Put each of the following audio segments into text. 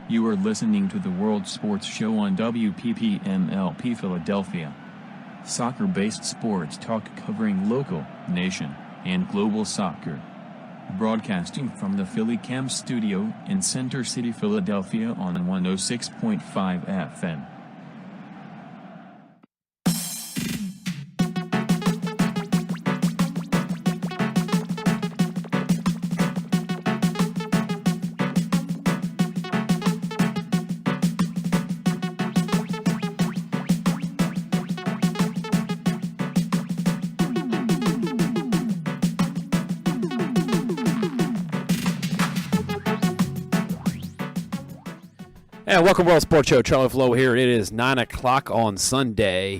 You are listening to the World Sports Show on WPPM LP Philadelphia. Soccer-based sports talk covering local, nation, and global soccer. Broadcasting from the Philly Cam studio in Center City, Philadelphia on 106.5 FM. And welcome to World Sports Show. Charlie Flowe here. It is 9 o'clock on Sunday,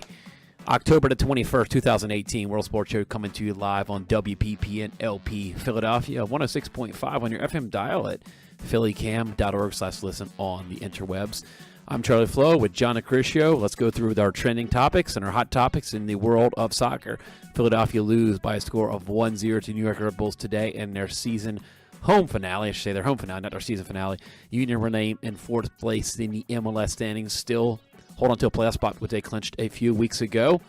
October the 21st, 2018. World Sports Show coming to you live on WPPM LP Philadelphia, 106.5 on your FM dial at phillycam.org/listen on the interwebs. I'm Charlie Flowe with John DiCriscio. Let's go through our trending topics and our hot topics in the world of soccer. Philadelphia lose by a score of 1-0 to New York Red Bulls today in their season home finale. I should say their home finale, not their season finale. Union remain in fourth place in the MLS standings, still hold on to a playoff spot, which they clinched a few weeks ago.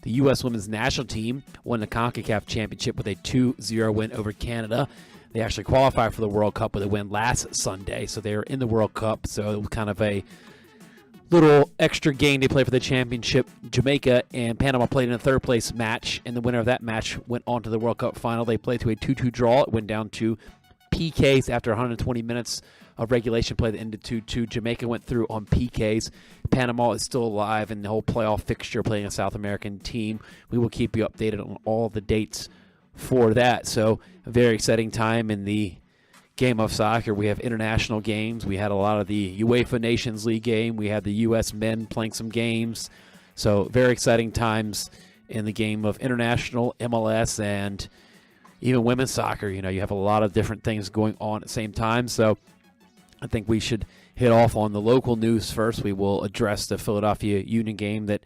The U.S. women's national team won the CONCACAF championship with a 2-0 win over Canada. They actually qualified for the World Cup with a win last Sunday, so they were in the World Cup. So it was kind of a little extra game they played for the championship. Jamaica and Panama played in a third-place match, and the winner of that match went on to the World Cup final. They played to a 2-2 draw. It went down to PKs after 120 minutes of regulation play that ended 2-2. Jamaica went through on PKs. Panama is still alive in the whole playoff fixture, playing a South American team. We will keep you updated on all the dates for that. So a very exciting time in the game of soccer. We have international games. We had a lot of the UEFA Nations League game. We had the U.S. men playing some games. So very exciting times in the game of international, MLS, and even women's soccer. You know, you have a lot of different things going on at the same time. So I think we should hit off on the local news first. We will address the Philadelphia Union game that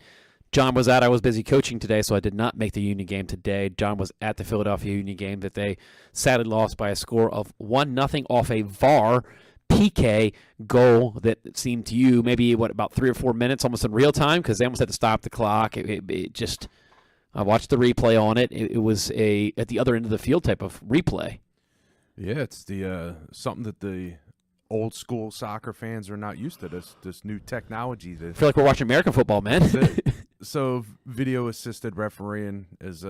John was at. I was busy coaching today, so I did not make the Union game today. John was at the Philadelphia Union game that they sadly lost by a score of 1-0 off a VAR PK goal that seemed to you maybe, about 3 or 4 minutes, almost in real time, because they almost had to stop the clock. It just... I watched the replay on it. It was at the other end of the field type of replay. Yeah, it's the something that the old school soccer fans are not used to. This new technology. I feel like we're watching American football, man. So video assisted refereeing is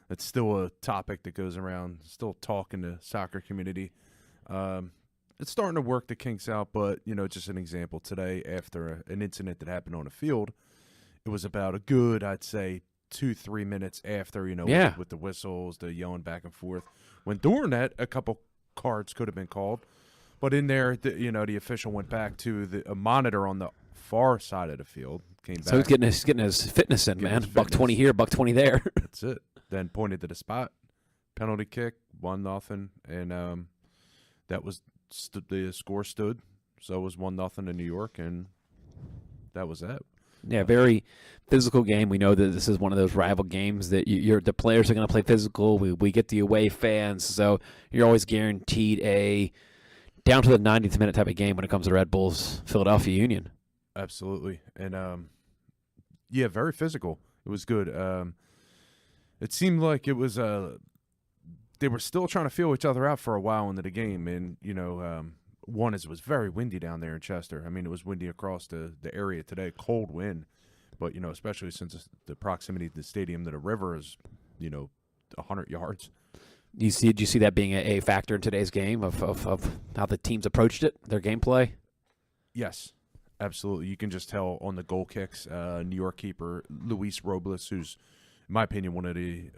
it's still a topic that goes around. Still talk in the soccer community. It's starting to work the kinks out, but just an example today after an incident that happened on the field, it was about a good, I'd say, 2-3 minutes after, with the whistles, the yelling back and forth. When during that, a couple cards could have been called. But in there, the official went back to a monitor on the far side of the field. Came back. So he's getting his fitness in, man. $1.20 here, $1.20 there. That's it. Then pointed to the spot. Penalty kick, 1-0. And that was the score stood. So it was 1-0 in New York, and that was that. Yeah, very physical game. We know that this is one of those rival games that the players are going to play physical. We get the away fans, so you're always guaranteed a down to the 90th minute type of game when it comes to Red Bulls Philadelphia Union. Absolutely, and very physical. It was good. It seemed like it was they were still trying to feel each other out for a while into the game, and one is it was very windy down there in Chester. I mean, it was windy across the area today, cold wind. But, especially since the proximity of the stadium to the river is, 100 yards. Did you see that being a factor in today's game of how the teams approached it, their gameplay? Yes, absolutely. You can just tell on the goal kicks. New York keeper Luis Robles, who's, in my opinion, one of the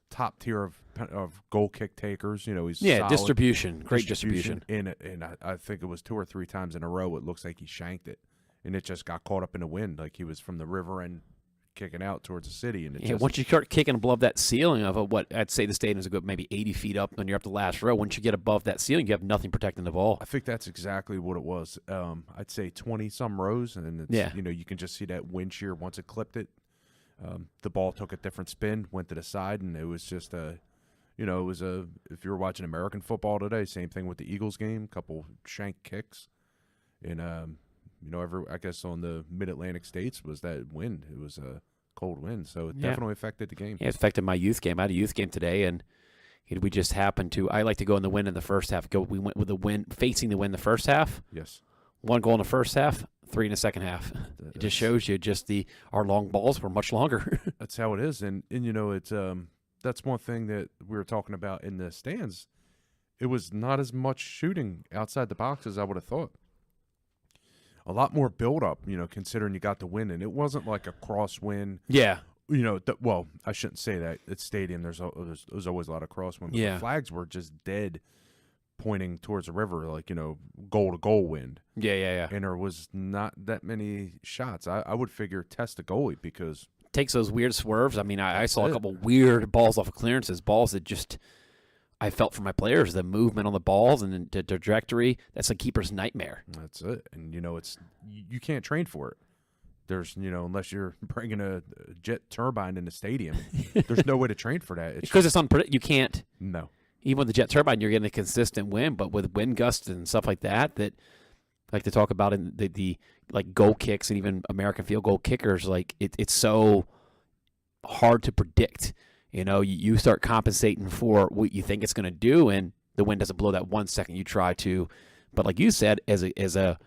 top tier of goal kick takers. He's solid. Distribution, great distribution. And I think it was 2 or 3 times in a row. It looks like he shanked it, and it just got caught up in the wind, like he was from the river and kicking out towards the city. And once you start kicking above that ceiling of what I'd say the stadium is a good maybe 80 feet up, and you're up the last row. Once you get above that ceiling, you have nothing protecting the ball. I think that's exactly what it was. I'd say 20 some rows, and it's, you can just see that wind shear once it clipped it. The ball took a different spin, went to the side, and it was just if you were watching American football today, same thing with the Eagles game, couple shank kicks. And I guess on the Mid-Atlantic states was that wind. It was a cold wind, so it definitely affected the game. Yeah, it affected my youth game. I had a youth game today, and we just happened to. I like to go in the wind in the first half. We went with the wind, facing the wind the first half. Yes. 1 goal in the first half, 3 in the second half. It just shows you our long balls were much longer. That's how it is, and it's that's one thing that we were talking about in the stands. It was not as much shooting outside the box as I would have thought. A lot more build-up, considering you got the win, and it wasn't like a crosswind. Yeah. Well, I shouldn't say that. At stadium, there's always a lot of crosswind. But the flags were just dead, pointing towards the river, like, goal-to-goal wind. Yeah. And there was not that many shots. I would figure test the goalie because takes those weird swerves. I mean, I saw a couple weird balls off of clearances, balls that just I felt for my players, the movement on the balls and the trajectory. That's a keeper's nightmare. That's it. And, you can't train for it. There's, unless you're bringing a jet turbine in the stadium, there's no way to train for that. Because it's unpredictable. You can't. No. Even with the jet turbine, you're getting a consistent wind, but with wind gusts and stuff like that I like to talk about in the like goal kicks and even American field goal kickers, like it's so hard to predict. You start compensating for what you think it's going to do, and the wind doesn't blow that 1 second you try to. But like you said, as a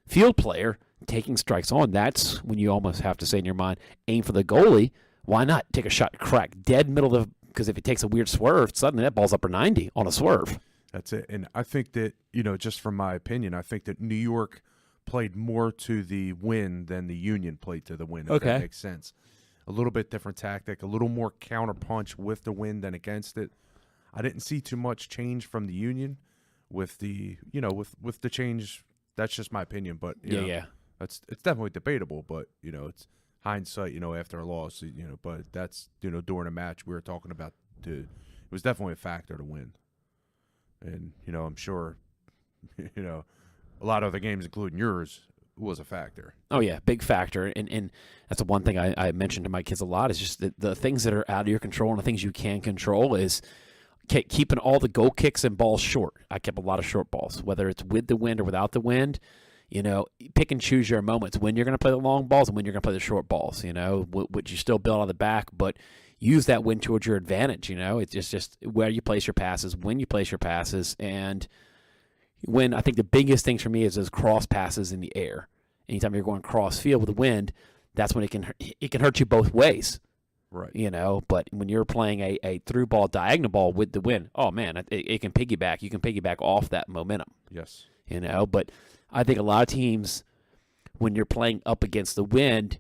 field player taking strikes on, that's when you almost have to say in your mind, aim for the goalie. Why not take a shot, crack dead middle of because if it takes a weird swerve, suddenly that ball's upper 90 on a swerve. That's it. And I think that, just from my opinion, I think that New York played more to the win than the Union played to the win, if that makes sense. A little bit different tactic, a little more counterpunch with the win than against it. I didn't see too much change from the Union with the, with the change. That's just my opinion, but it's definitely debatable. But it's hindsight, after a loss, But that's during a match we were talking about. It was definitely a factor to win, and I'm sure, a lot of other games, including yours, was a factor. Oh yeah, big factor, and that's the one thing I mentioned to my kids a lot is just the things that are out of your control and the things you can control is keeping all the goal kicks and balls short. I kept a lot of short balls, whether it's with the wind or without the wind. Pick and choose your moments when you're going to play the long balls and when you're going to play the short balls. Which you still build on the back, but use that wind towards your advantage. It's just where you place your passes, when you place your passes, and when I think the biggest thing for me is those cross passes in the air. Anytime you're going cross field with the wind, that's when it can hurt you both ways. Right. But when you're playing a through ball, diagonal ball with the wind, oh man, it can piggyback. You can piggyback off that momentum. Yes. But I think a lot of teams, when you're playing up against the wind,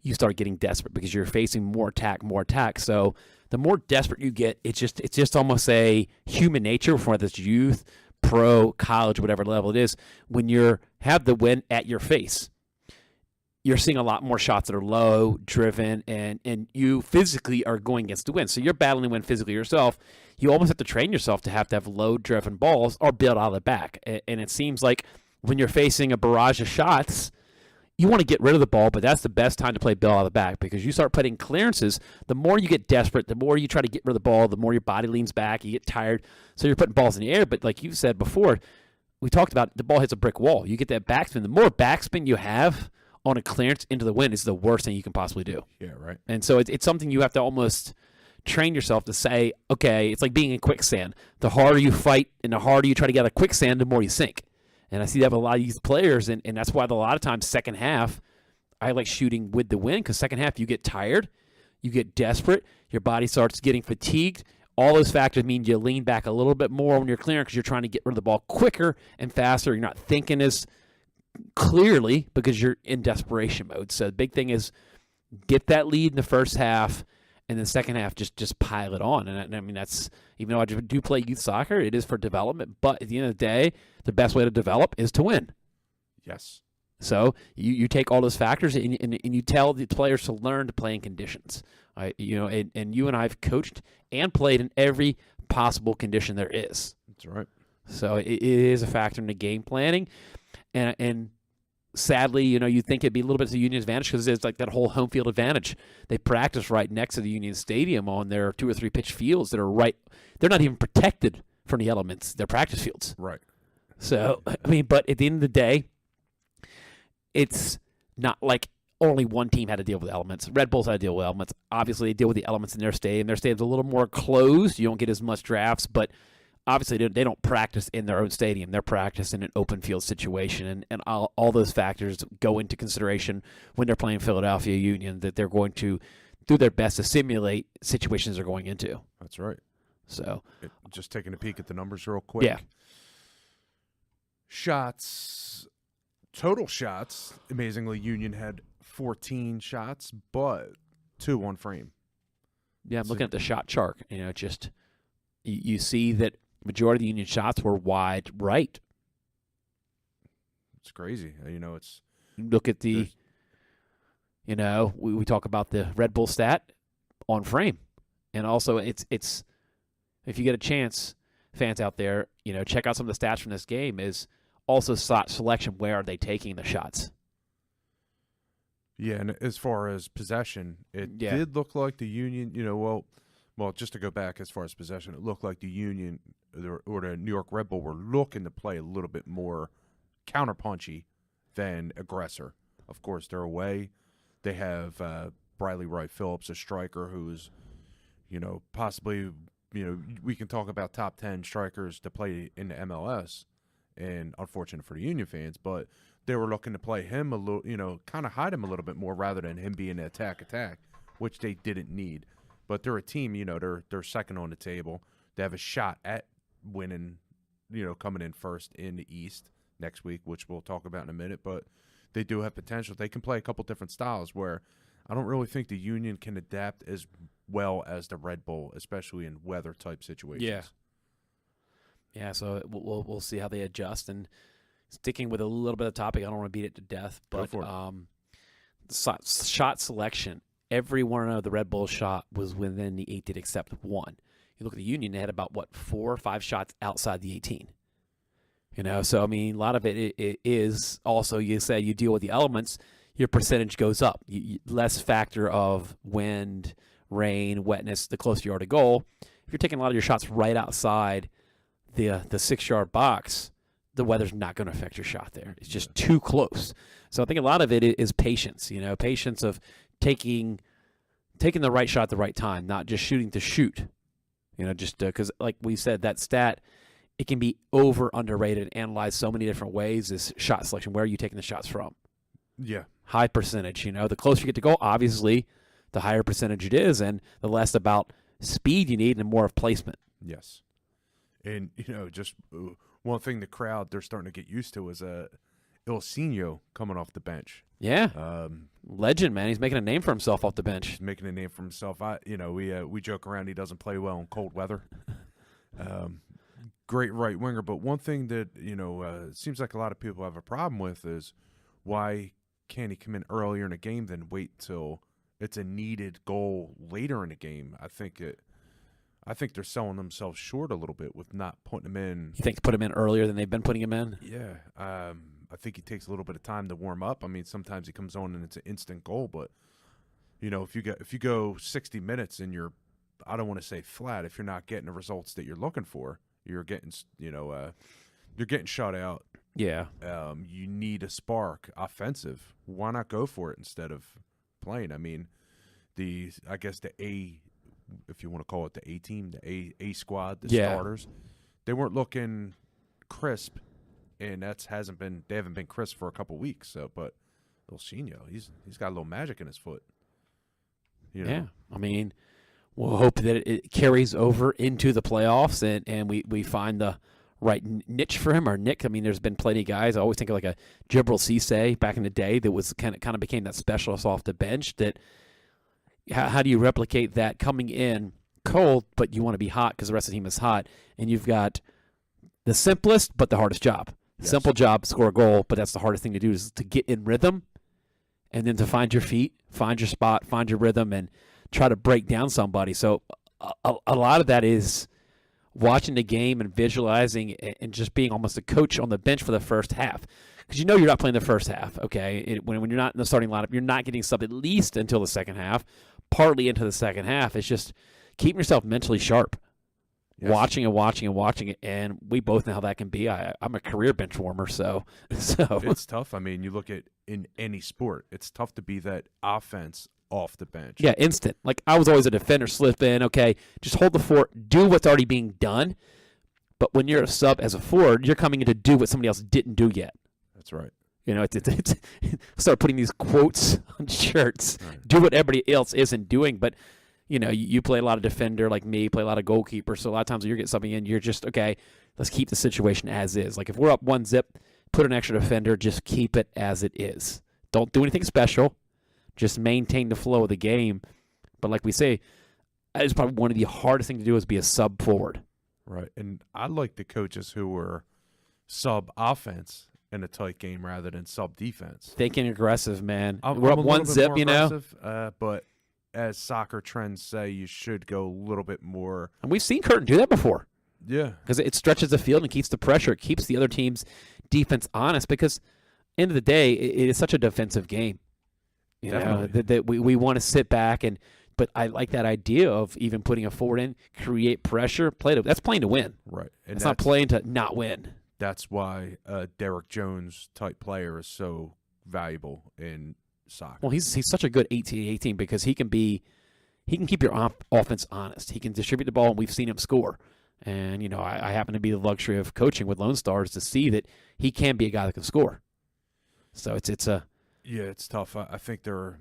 you start getting desperate because you're facing more attack. So the more desperate you get, it's just almost a human nature for whether it's youth, pro, college, whatever level it is. When you have the wind at your face, you're seeing a lot more shots that are low, driven, and you physically are going against the wind. So you're battling the wind physically yourself. You almost have to train yourself to have low-driven balls or build out of the back. And it seems like when you're facing a barrage of shots, you want to get rid of the ball, but that's the best time to play build out of the back because you start putting clearances. The more you get desperate, the more you try to get rid of the ball, the more your body leans back, you get tired. So you're putting balls in the air. But like you said before, we talked about the ball hits a brick wall. You get that backspin. The more backspin you have on a clearance into the wind is the worst thing you can possibly do. Yeah, right. And so it's something you have to almost train yourself to say, okay, it's like being in quicksand. The harder you fight and the harder you try to get out of quicksand, the more you sink. And I see that with a lot of these players, and that's why a lot of times second half, I like shooting with the wind because second half you get tired, you get desperate, your body starts getting fatigued. All those factors mean you lean back a little bit more when you're clearing because you're trying to get rid of the ball quicker and faster. You're not thinking as clearly because you're in desperation mode. So the big thing is get that lead in the first half, and then second half just pile it on. And I mean, that's, even though I do play youth soccer, it is for development. But at the end of the day, the best way to develop is to win. Yes. So you take all those factors and you tell the players to learn to play in conditions. And you and I have coached and played in every possible condition there is. That's right. So it is a factor in the game planning. And sadly, you think it'd be a little bit to the Union's advantage because it's like that whole home field advantage. They practice right next to the Union Stadium on their 2 or 3 pitch fields that are right. They're not even protected from the elements. They're practice fields. Right. So, I mean, but at the end of the day, it's not like only one team had to deal with elements. Red Bulls had to deal with elements. Obviously, they deal with the elements in their stadium. Their stadium's a little more closed. You don't get as much drafts, but obviously they don't practice in their own stadium. They're practiced in an open field situation, and all those factors go into consideration when they're playing Philadelphia Union, that they're going to do their best to simulate situations they're going into. That's right. So, just taking a peek at the numbers real quick. Yeah. Shots, total shots, amazingly, Union had 14 shots, but 2 on frame. Yeah, I'm looking at the shot chart. Just you see that majority of the Union shots were wide right. It's crazy. It's look at the. We talk about the Red Bull stat on frame, and also it's if you get a chance, fans out there, check out some of the stats from this game. Is also shot selection. Where are they taking the shots? Yeah, and as far as possession, it did look like the Union, well, just to go back as far as possession, it looked like the Union or the New York Red Bull were looking to play a little bit more counterpunchy than aggressor. Of course, they're away. They have Briley Wright Phillips, a striker who's, possibly, we can talk about top 10 strikers to play in the MLS, and unfortunate for the Union fans, but they were looking to play him a little, kind of hide him a little bit more rather than him being an attack, which they didn't need. But they're a team, they're second on the table. They have a shot at winning, coming in first in the East next week, which we'll talk about in a minute. But they do have potential. They can play a couple different styles where I don't really think the Union can adapt as well as the Red Bull, especially in weather-type situations. Yeah, so we'll see how they adjust. And sticking with a little bit of topic, I don't want to beat it to death, but shot selection, every one of the Red Bull shot was within the 18 except one. You look at the Union, they had about, 4 or 5 shots outside the 18. So, I mean, a lot of it is also, you said you deal with the elements, your percentage goes up. Less factor of wind, rain, wetness, the closer you are to goal. If you're taking a lot of your shots right outside the 6-yard box, the weather's not going to affect your shot there. It's just too close. So I think a lot of it is patience, patience of taking the right shot at the right time, not just shooting to shoot. Just because, like we said, that stat, it can be underrated, analyzed so many different ways, is shot selection. Where are you taking the shots from? Yeah. High percentage, the closer you get to goal, obviously, the higher percentage it is, and the less about speed you need and more of placement. Yes. And, just one thing the crowd, they're starting to get used to is Ilsinho coming off the bench. Yeah. Legend, man. He's making a name for himself off the bench. He's making a name for himself. We joke around he doesn't play well in cold weather. Great right winger. But one thing that, seems like a lot of people have a problem with is why can't he come in earlier in the game than wait till it's a needed goal later in the game? I think they're selling themselves short a little bit with not putting him in. You think put him in earlier than they've been putting him in? Yeah. I think he takes a little bit of time to warm up. I mean, sometimes he comes on and it's an instant goal, but if you go 60 minutes and you're, I don't want to say flat, if you're not getting the results that you're looking for, you're getting you're getting shut out. Yeah. You need a spark, offensive. Why not go for it instead of playing? I mean, I guess the A, if you want to call it the A team, the A squad, the starters, they weren't looking crisp, and they haven't been crisp for a couple weeks. So, but Ilsinho, he's got a little magic in his foot. Yeah, I mean, we'll hope that it carries over into the playoffs, and we find the right niche for him or Nick. I mean, there's been plenty of guys. I always think of like a Jibril Cisse back in the day that was kind of became that specialist off the bench. That how do you replicate that coming in cold, but you want to be hot because the rest of the team is hot, and you've got the simplest but the hardest job. Yes. Simple job, score a goal, but that's the hardest thing to do is to get in rhythm, and then to find your feet, find your spot, find your rhythm, and try to break down somebody. So a lot of that is watching the game and visualizing and just being almost a coach on the bench for the first half. Because you're not playing the first half, okay? When you're not in the starting lineup, you're not getting subbed at least until the second half, partly into the second half. It's just keeping yourself mentally sharp. Yes. watching it, and we both know how that can be. I'm a career bench warmer, so It's tough. I mean, you look at in any sport, it's tough to be that offense off the bench. yeah, instant. Like I was always a defender, slip in, okay, just hold the fort, do what's already being done. But when you're a sub as a forward, you're coming in to do what somebody else didn't do yet. That's right. You know, it's start putting these quotes on shirts. Right. Do what everybody else isn't doing. But, you know, you play a lot of defender like me, play a lot of goalkeeper. So a lot of times when you're getting something in, you're just, okay, let's keep the situation as is. Like if we're up 1-0, put an extra defender, just keep it as it is. Don't do anything special. Just maintain the flow of the game. But like we say, that is probably one of the hardest things to do is be a sub forward. Right. And I like the coaches who were sub offense in a tight game rather than sub defense. Thinking aggressive, man. I'm We're a up little bit 1-0, more you know. aggressive, but as soccer trends say, you should go a little bit more. And we've seen Curtin do that before. Yeah. Because it stretches the field and keeps the pressure. It keeps the other team's defense honest because, end of the day, it is such a defensive game. You know, that we want to sit back but I like that idea of even putting a forward in, create pressure, that's playing to win. Right. And It's not playing to not win. That's why Derek Jones type player is so valuable in soccer. Well, he's such a good 18 because he can keep your offense honest. He can distribute the ball, and we've seen him score. And, you know, I happen to be the luxury of coaching with Lone Stars to see that he can be a guy that can score. So it's a... Yeah, it's tough. I think they're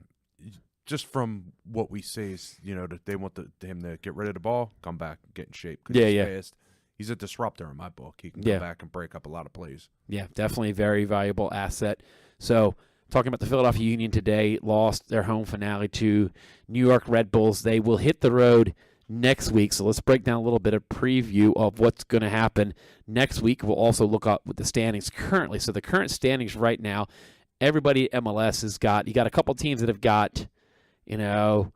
just from what we see is, you know, that they want him to get rid of the ball, come back, get in shape. 'Cause he's fast. He's a disruptor in my book. He can come back and break up a lot of plays. Yeah, definitely a very valuable asset. So, talking about the Philadelphia Union today, lost their home finale to New York Red Bulls. They will hit the road next week. So let's break down a little bit of preview of what's going to happen next week. We'll also look up with the standings currently. So the current standings right now, everybody at MLS has got, you got a couple teams that have got, you know,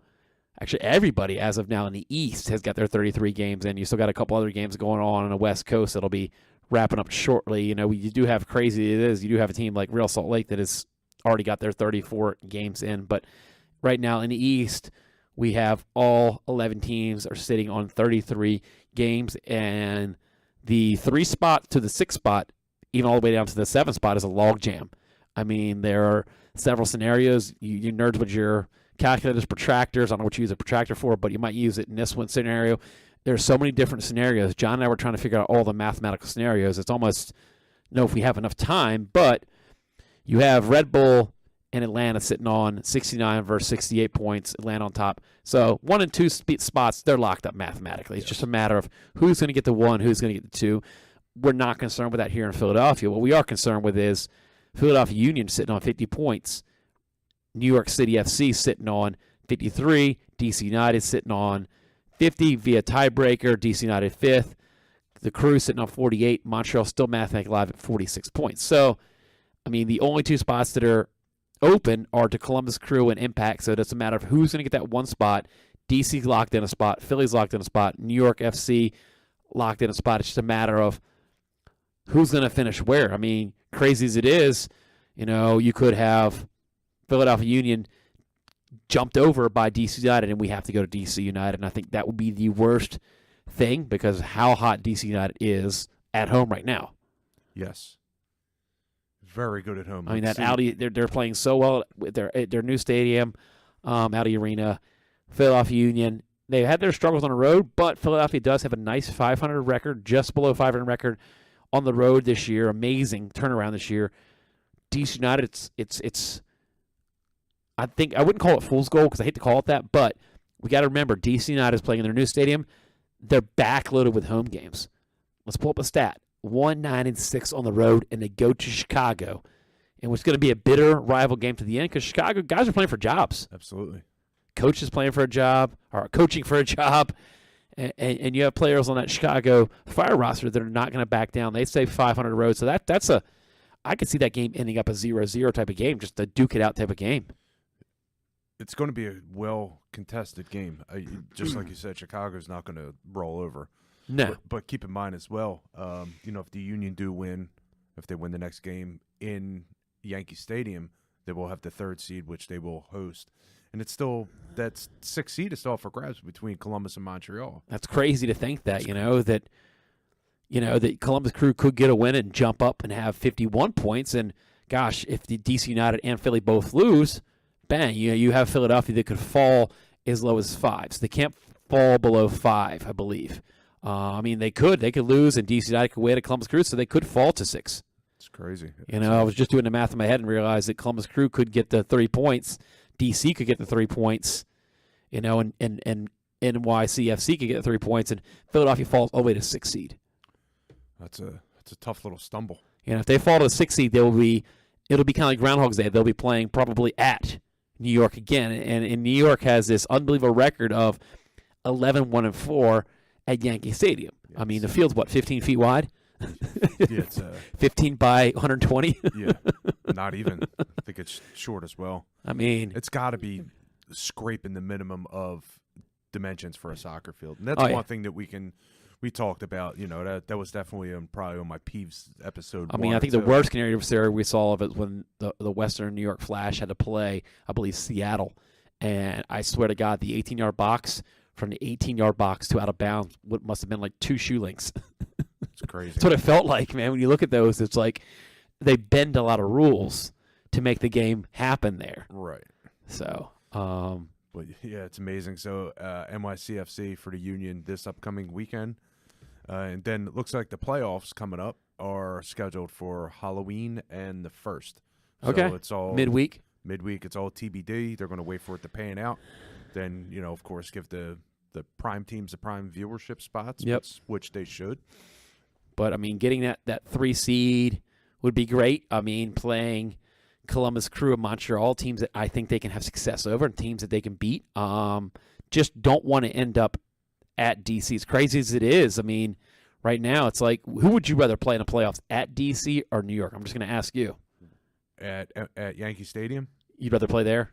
actually everybody as of now in the East has got their 33 games in. You still got a couple other games going on the West Coast that'll be wrapping up shortly. You know, you do have crazy it is. You do have a team like Real Salt Lake that has already got their 34 games in. But right now in the East, we have all 11 teams are sitting on 33 games. And the 3 spot to the 6 spot, even all the way down to the 7 spot, is a logjam. I mean, there are several scenarios. You nerds with your calculators, protractors. I don't know what you use a protractor for, but you might use it in this one scenario. There's so many different scenarios. John and I were trying to figure out all the mathematical scenarios. It's almost, know if we have enough time, but you have Red Bull and Atlanta sitting on 69 versus 68 points, Atlanta on top. So 1 and 2 spots, they're locked up mathematically. It's just a matter of who's going to get the 1, who's going to get the 2. We're not concerned with that here in Philadelphia. What we are concerned with is Philadelphia Union sitting on 50 points, New York City FC sitting on 53, DC United sitting on 50 via tiebreaker, DC United 5th, the Crew sitting on 48, Montreal still mathematically live at 46 points. So, I mean, the only 2 spots that are open are to Columbus Crew and Impact, so it's a matter of who's going to get that 1 spot. DC's locked in a spot, Philly's locked in a spot, New York FC locked in a spot. It's just a matter of who's going to finish where. I mean, crazy as it is, you know, you could have Philadelphia Union jumped over by DC United, and we have to go to DC United. And I think that would be the worst thing because of how hot DC United is at home right now. Yes. Very good at home. I mean, that Audi, they're playing so well with their new stadium, Audi Arena. Philadelphia Union, they had their struggles on the road, but Philadelphia does have a nice 500 record, just below 500 record on the road this year. Amazing turnaround this year. DC United, it's I think I wouldn't call it fool's gold because I hate to call it that, but we got to remember DC United is playing in their new stadium. They're backloaded with home games. Let's pull up a stat: 1-9-6 on the road, and they go to Chicago, and it's going to be a bitter rival game to the end because Chicago guys are playing for jobs. Absolutely, coaches playing for a job or coaching for a job, and you have players on that Chicago Fire roster that are not going to back down. They say 500 road, so that's a I could see that game ending up a 0-0 type of game, just a duke it out type of game. It's going to be a well-contested game. Just like you said, Chicago's not going to roll over. No. But keep in mind as well, you know, if the Union do win, if they win the next game in Yankee Stadium, They will have the 3rd seed, which they will host. And it's still, that 6th seed is still up for grabs between Columbus and Montreal. That's crazy to think that, that Columbus Crew could get a win and jump up and have 51 points. And, gosh, if the DC United and Philly both lose, bang, you have Philadelphia that could fall as low as 5. So they can't fall below 5, I believe. They could lose, and DC United could win at Columbus Crew, so they could fall to 6. It's crazy. I was just doing the math in my head and realized that Columbus Crew could get the 3 points, DC could get the 3 points, and NYCFC could get the 3 points, and Philadelphia falls all the way to 6th seed. That's a tough little stumble. If they fall to the 6th seed, it'll be kind of like Groundhog's Day. They'll be playing probably at New York again, and New York has this unbelievable record of 11-1-4 at Yankee Stadium. Yes. The field's 15 feet wide. It's 15 by 120. Yeah, not even. I think it's short as well. It's got to be scraping the minimum of dimensions for a soccer field, and that's one thing that we talked about. That was definitely probably on my peeves episode. I think the worst scenario we saw of it when the Western New York Flash had to play, I believe, Seattle, and I swear to God, the 18-yard box from the 18-yard box to out of bounds must have been like 2 shoe lengths. It's crazy. That's what it felt like, man. When you look at those, it's like they bend a lot of rules to make the game happen there. Right. So, but yeah, it's amazing. So NYCFC for the Union this upcoming weekend. And then it looks like the playoffs coming up are scheduled for Halloween and the 1st. So okay. It's all midweek. It's all TBD. They're going to wait for it to pan out. Then, of course, give the prime teams the prime viewership spots, which they should. But, getting that 3 seed would be great. Playing Columbus Crew and Montreal, teams that I think they can have success over and teams that they can beat. Just don't want to end up at DC. As crazy as it is, right now it's like, who would you rather play in the playoffs, at DC or New York? I'm just going to ask you. At Yankee Stadium? You'd rather play there?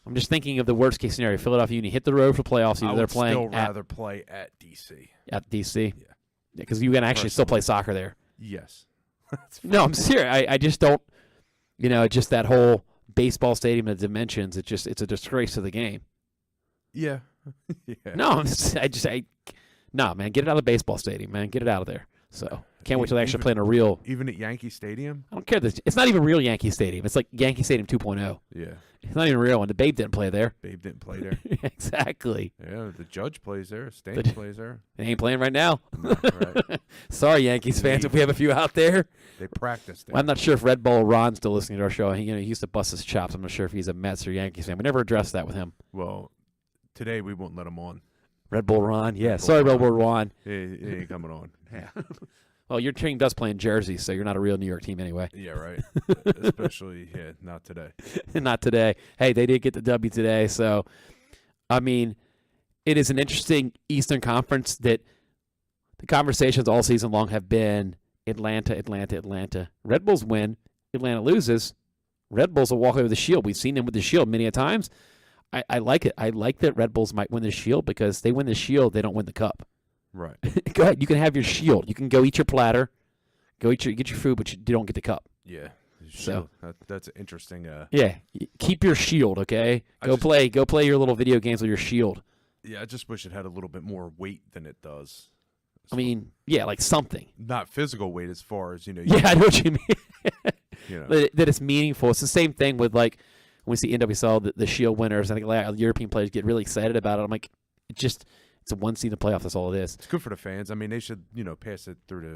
I'm just thinking of the worst case scenario. Philadelphia Union hit the road for playoffs. I would still rather play at DC. At DC? Yeah. Because you can actually still play soccer there. Yes. No, I'm serious. I just don't, just that whole baseball stadium and the dimensions, it's a disgrace to the game. Yeah. Yeah. No, no, man, get it out of the baseball stadium, man. Get it out of there. So can't wait till they actually play in a real. Even at Yankee Stadium? I don't care. It's not even real Yankee Stadium. It's like Yankee Stadium 2.0. Yeah. It's not even real one. The Babe didn't play there. Babe didn't play there. Exactly. Yeah, the Judge plays there. Stan plays there. They ain't playing right now. No, right. Sorry, Yankees fans, if we have a few out there. They practiced there. Well, I'm not sure if Red Bull Ron's still listening to our show. He used to bust his chops. I'm not sure if he's a Mets or Yankees fan. We never addressed that with him. Well, today we won't let him on. Red Bull Ron? Yeah. Sorry, Red Bull Ron. He ain't coming on. Yeah. Well, your team does play in Jersey, so you're not a real New York team anyway. Yeah, right. Especially, not today. Not today. Hey, they did get the W today, so, it is an interesting Eastern Conference that the conversations all season long have been Atlanta, Atlanta, Atlanta. Red Bulls win. Atlanta loses. Red Bulls will walk away with the Shield. We've seen them with the Shield many a times. I like it. I like that Red Bulls might win the Shield because they win the Shield, they don't win the Cup. Right. Go ahead. You can have your Shield. You can go eat your platter, get your food, but you don't get the Cup. Yeah. So that's interesting. Yeah. Keep your Shield, okay? Go play your little video games with your Shield. Yeah, I just wish it had a little bit more weight than it does. Like something. Not physical weight as far as, Yeah, I know what you mean. That it's meaningful. It's the same thing with, like, when we see NWSL, the Shield winners. I think European players get really excited about it. I'm like, it's a one seed in the playoff. That's all it is. It's good for the fans. They should, pass it through the.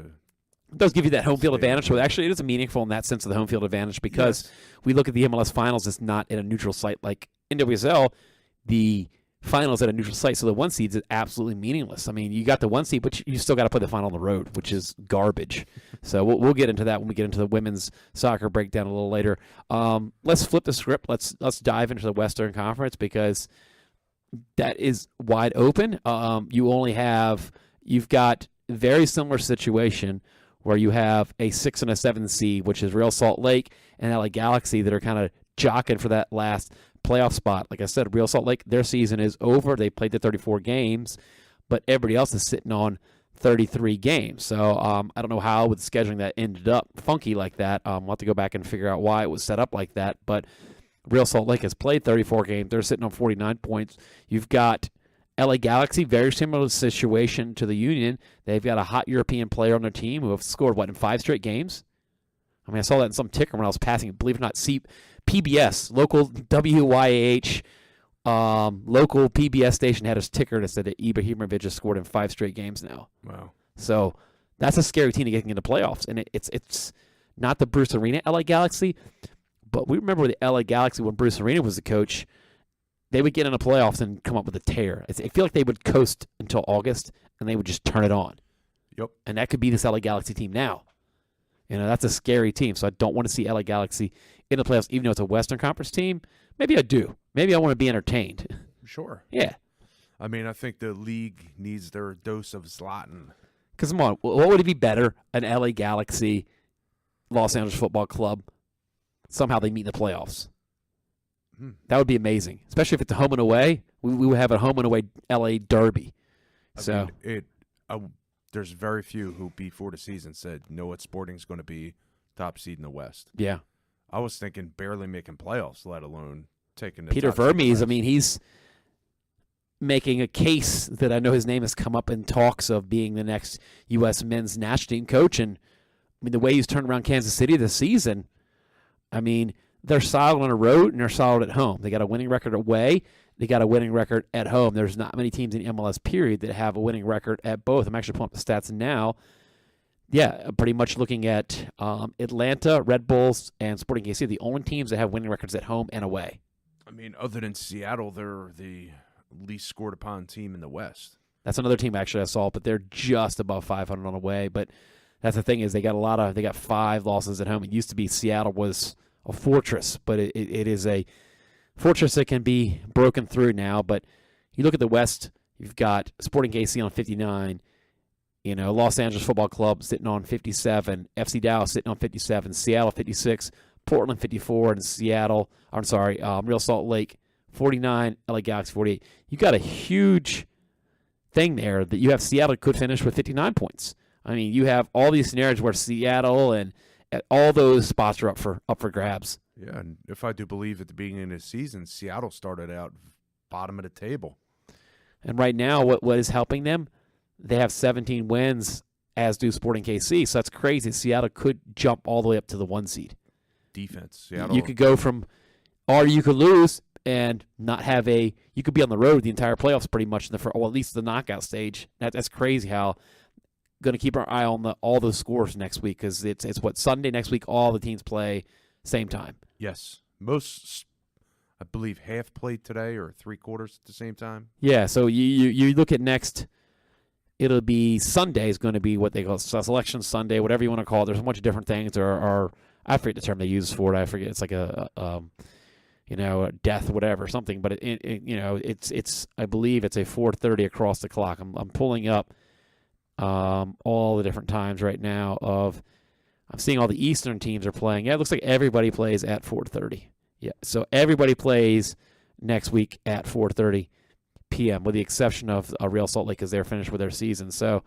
It does give you that home field advantage. So actually, it is meaningful in that sense of the home field advantage because we look at the MLS finals. It's not in a neutral site like NWSL. The finals at a neutral site, so the one seeds is absolutely meaningless. You got the one seed, but you still got to play the final on the road, which is garbage. So we'll get into that when we get into the women's soccer breakdown a little later. Let's flip the script. Let's dive into the Western Conference because that is wide open. You've got very similar situation where you have a 6 and a 7 seed, which is Real Salt Lake and LA Galaxy that are kind of jockeying for that last playoff spot. Like I said, Real Salt Lake, their season is over. They played the 34 games, but everybody else is sitting on 33 games. So I don't know how with scheduling that ended up funky like that. We'll have to go back and figure out why it was set up like that. But Real Salt Lake has played 34 games. They're sitting on 49 points. You've got LA Galaxy, very similar situation to the Union. They've got a hot European player on their team who have scored, in 5 straight games? I mean, I saw that in some ticker when I was passing. Believe it or not, PBS, local WYAH, local PBS station had a ticker that said that Ibrahimovic has scored in 5 straight games now. Wow. So that's a scary team to get into playoffs. And it's not the Bruce Arena LA Galaxy, but we remember the LA Galaxy when Bruce Arena was the coach. They would get into playoffs and come up with a tear. I feel like they would coast until August, and they would just turn it on. Yep. And that could be this LA Galaxy team now. That's a scary team, so I don't want to see LA Galaxy in the playoffs, even though it's a Western Conference team. Maybe I do. Maybe I want to be entertained. Sure. Yeah. I mean, I think the league needs their dose of Zlatan. Because, come on, what would it be better? An LA Galaxy, Los Angeles Football Club, somehow they meet in the playoffs. That would be amazing, especially if it's a home and away. We would have a home and away LA derby. I mean, there's very few who before the season said, what Sporting's going to be top seed in the West. Yeah. I was thinking barely making playoffs, let alone taking the Peter top seed in the Vermes, West. I mean, he's making a case that I know his name has come up in talks of being the next U.S. men's national team coach. And, I mean, the way he's turned around Kansas City this season, I mean, they're solid on the road and they're solid at home. They got a winning record away. They got a winning record at home. There's not many teams in the MLS period that have a winning record at both. I'm actually pulling up the stats now. Yeah, pretty much looking at Atlanta, Red Bulls, and Sporting KC, the only teams that have winning records at home and away. I mean, other than Seattle, they're the least scored upon team in the West. That's another team actually I saw, but they're just above 500 on away. But that's the thing is they got 5 losses at home. It used to be Seattle was a fortress, but it is a fortress that can be broken through now. But you look at the West, you've got Sporting KC on 59, Los Angeles Football Club sitting on 57, FC Dallas sitting on 57, Seattle 56, Portland 54, and Real Salt Lake 49, LA Galaxy 48. You got a huge thing there that you have Seattle could finish with 59 points. I mean, you have all these scenarios where Seattle and all those spots are up for grabs. Yeah, and if I do believe at the beginning of the season, Seattle started out bottom of the table. And right now, what is helping them? They have 17 wins, as do Sporting KC. So that's crazy. Seattle could jump all the way up to the 1 seed. Defense, Seattle. You could go or you could lose and not have you could be on the road the entire playoffs pretty much, at least the knockout stage. That's crazy how. Going to keep our eye on all those scores next week because it's Sunday next week. All the teams play same time. Yes, most I believe half played today or 3/4 at the same time. Yeah, so you look at next. It'll be Sunday is going to be what they call Selection Sunday, whatever you want to call it. There's a bunch of different things. Or I forget the term they use for it. I forget. It's like a death, whatever, something. But it's I believe it's a 4:30 across the clock. I'm pulling up. All the different times right now I'm seeing all the Eastern teams are playing. Yeah, it looks like everybody plays at 4:30. Yeah, so everybody plays next week at 4:30 p.m. with the exception of Real Salt Lake because they're finished with their season. So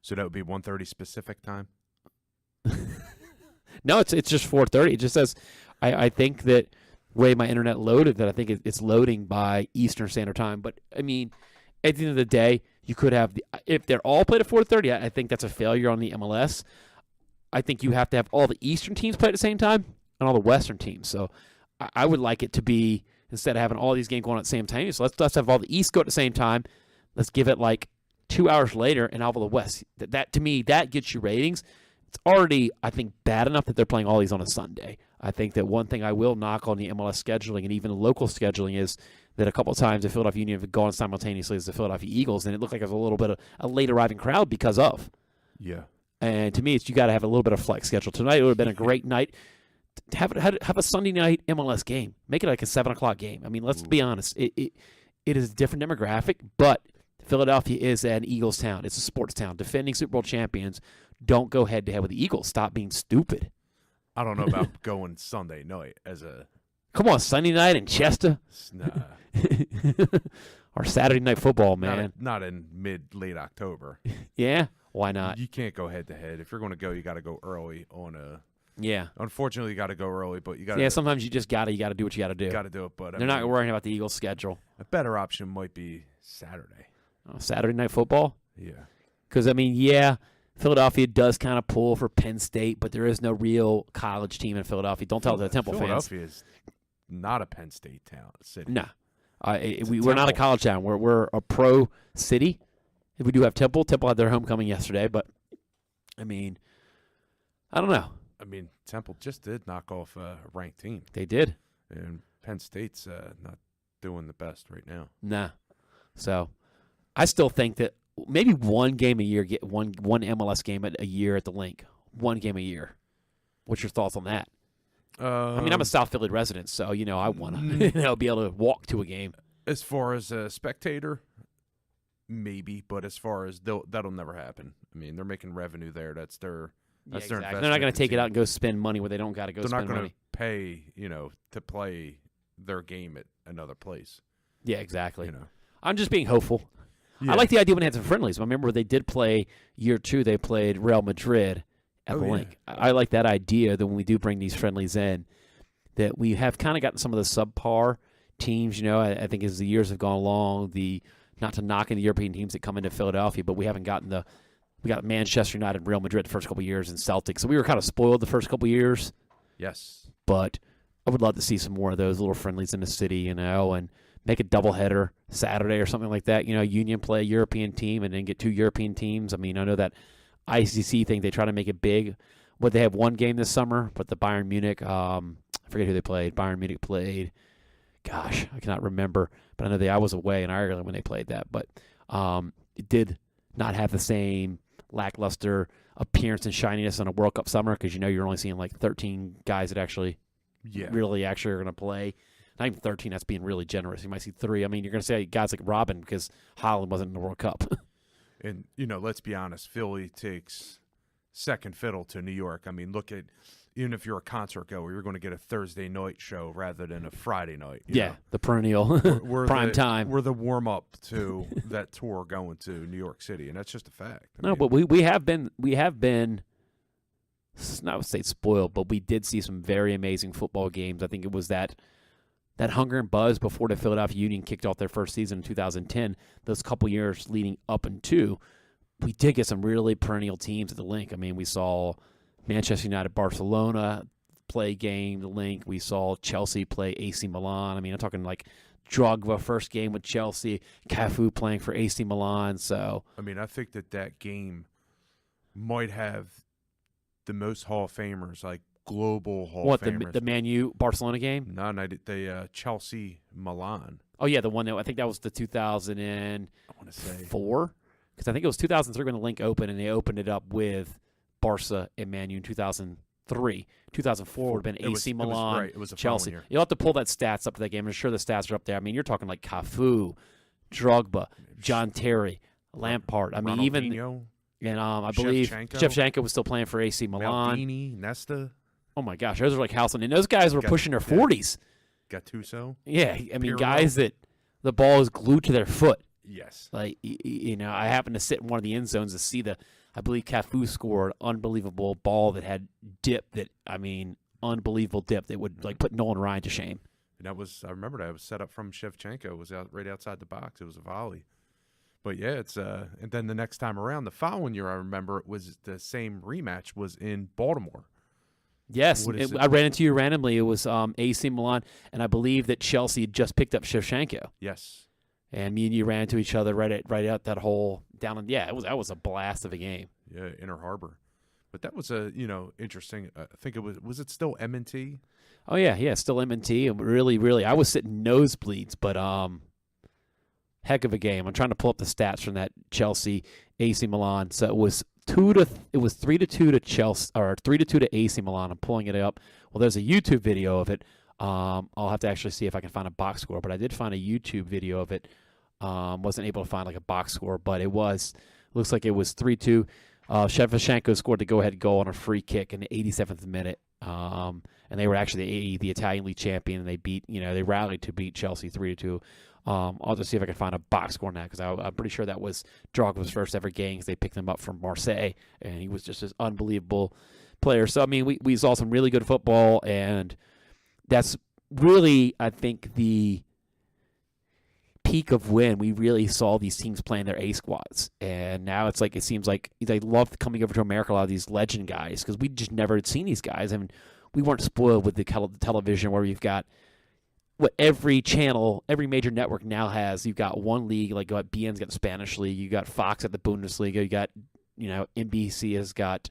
that would be 1:30 specific time? No, it's just 4:30. It just says I think that the way my internet loaded that I think it's loading by Eastern Standard Time. But I mean, at the end of the day, you could have if they're all played at 4:30. I think that's a failure on the MLS. I think you have to have all the Eastern teams play at the same time and all the Western teams. So I would like it to be instead of having all these games going at the same time. So let's have all the East go at the same time. Let's give it like 2 hours later and all the West. That to me that gets you ratings. It's already I think bad enough that they're playing all these on a Sunday. I think that one thing I will knock on the MLS scheduling and even local scheduling is that a couple of times the Philadelphia Union have gone simultaneously as the Philadelphia Eagles, and it looked like it was a little bit of a late arriving crowd because of. Yeah. And to me, you got to have a little bit of flex schedule. Tonight would have been a great night. Have a Sunday night MLS game. Make it like a 7 o'clock game. I mean, let's be honest. It is a different demographic, but Philadelphia is an Eagles town. It's a sports town. Defending Super Bowl champions don't go head-to-head with the Eagles. Stop being stupid. I don't know about going Sunday night as a... Come on, Sunday night in Chester? Nah. Or Saturday night football, man. Not in late October. Yeah. Why not? You can't go head-to-head. If you're going to go, you got to go early on a Yeah. Unfortunately, you got to go early, but you got to. Yeah, sometimes you just got to do what you got to do. Got to do it, but they're not worrying about the Eagles' schedule. A better option might be Saturday. Saturday Night Football? Yeah. Because, I mean, yeah, Philadelphia does kind of pull for Penn State, but there is no real college team in Philadelphia. Don't tell the Temple fans. Philadelphia is not a Penn State town city. No. We're not a college town. We're a pro city. We do have Temple. Temple had their homecoming yesterday, but, I mean, I don't know. I mean, Temple just did knock off a ranked team. They did. And Penn State's not doing the best right now. Nah. So, I still think that maybe one game a year, get one MLS game a year at the Link. One game a year. What's your thoughts on that? I mean, I'm a South Philly resident, so, I want to be able to walk to a game. As far as a spectator, maybe, but as far as that'll never happen. I mean, they're making revenue there. That's their investment. They're not going to take it out and go spend money where they don't got to go spend money. They're not going to pay, to play their game at another place. Yeah, exactly. I'm just being hopeful. Yeah. I like the idea when they had some friendlies. I remember they did play year 2. They played Real Madrid at the Link. I like that idea that when we do bring these friendlies in, that we have kind of gotten some of the subpar teams. I think as the years have gone along, not to knock in the European teams that come into Philadelphia, but we haven't gotten we got Manchester United, Real Madrid the first couple of years, and Celtics. So we were kind of spoiled the first couple of years. Yes. But I would love to see some more of those little friendlies in the city, and make a doubleheader Saturday or something like that. Union play a European team and then get 2 European teams. I mean, I know that ICC thing, they try to make it big. They have one game this summer, but the Bayern Munich, I forget who they played. Bayern Munich played, gosh, I cannot remember. But I know I was away in Ireland when they played that. But it did not have the same lackluster appearance and shininess on a World Cup summer because you're only seeing like 13 guys that actually really are going to play. Not even 13, that's being really generous. You might see 3. I mean, you're going to say guys like Robin because Haaland wasn't in the World Cup. And, let's be honest, Philly takes second fiddle to New York. I mean, look at, even if you're a concert goer, you're going to get a Thursday night show rather than a Friday night. You know? The perennial prime time. We're the warm-up to that tour going to New York City, and that's just a fact. I mean, but we have been, not to say spoiled, but we did see some very amazing football games. I think it was that hunger and buzz before the Philadelphia Union kicked off their first season in 2010, those couple years leading up into, we did get some really perennial teams at the Link. I mean, we saw Manchester United, Barcelona play game, the Link. We saw Chelsea play AC Milan. I mean, I'm talking like Drogba first game with Chelsea, Cafu playing for AC Milan. So, I mean, I think that game might have the most Hall of Famers, like global Hall of Famers. The Man U Barcelona game? No, the Chelsea Milan. Oh yeah, the one that I think that was the 2004. Because I think it was 2003 when the Link opened, and they opened it up with Barca and Man U in 2003. 2004 would have been AC Milan, it was a Chelsea. year. You'll have to pull that stats up for that game. I'm sure the stats are up there. I mean, you're talking like Cafu, Drogba, John Terry, Lampard. I mean, Ronaldinho, and I believe Shevchenko was still playing for AC Milan. Maldini, Nesta. Oh my gosh, those are like house, and those guys were pushing their 40s. Gattuso. Yeah, I mean, Pirlo. Guys that the ball is glued to their foot. Yes. Like, I happened to sit in one of the end zones to see I believe Cafu scored an unbelievable ball that had dip unbelievable dip that would like put Nolan Ryan to shame. And I remember that. It was set up from Shevchenko. It was right outside the box. It was a volley. But yeah, it's and then the next time around, the following year, I remember it was the same rematch was in Baltimore. Yes, I ran into you randomly. It was AC Milan, and I believe that Chelsea had just picked up Shevchenko. Yes. And me and you ran into each other right out that hole down. That was a blast of a game. Yeah, Inner Harbor. But that was interesting. I think it was it still M&T? Oh yeah, still M&T. And really, I was sitting nosebleeds, but heck of a game. I'm trying to pull up the stats from that Chelsea AC Milan. So it was 3-2 to Chelsea, or 3-2 to AC Milan. I'm pulling it up. Well, there's a YouTube video of it. I'll have to actually see if I can find a box score, but I did find a YouTube video of it. Wasn't able to find like a box score, but looks like it was 3-2. Shevchenko scored the go-ahead goal on a free kick in the 87th minute. And they were actually the Italian league champion, and they rallied to beat Chelsea 3-2. I'll just see if I can find a box score on that, because I'm pretty sure that was Drogba's first ever game, because they picked him up from Marseille, and he was just an unbelievable player. So, I mean, we saw some really good football, and that's really, I think, the peak of when we really saw these teams playing their A squads. And now it seems like they love coming over to America, a lot of these legend guys, because we just never had seen these guys. I mean, we weren't spoiled with the television where you've got what every channel, every major network now has. You've got one league, like BN's got the Spanish league, you got Fox at the Bundesliga, you got, NBC has got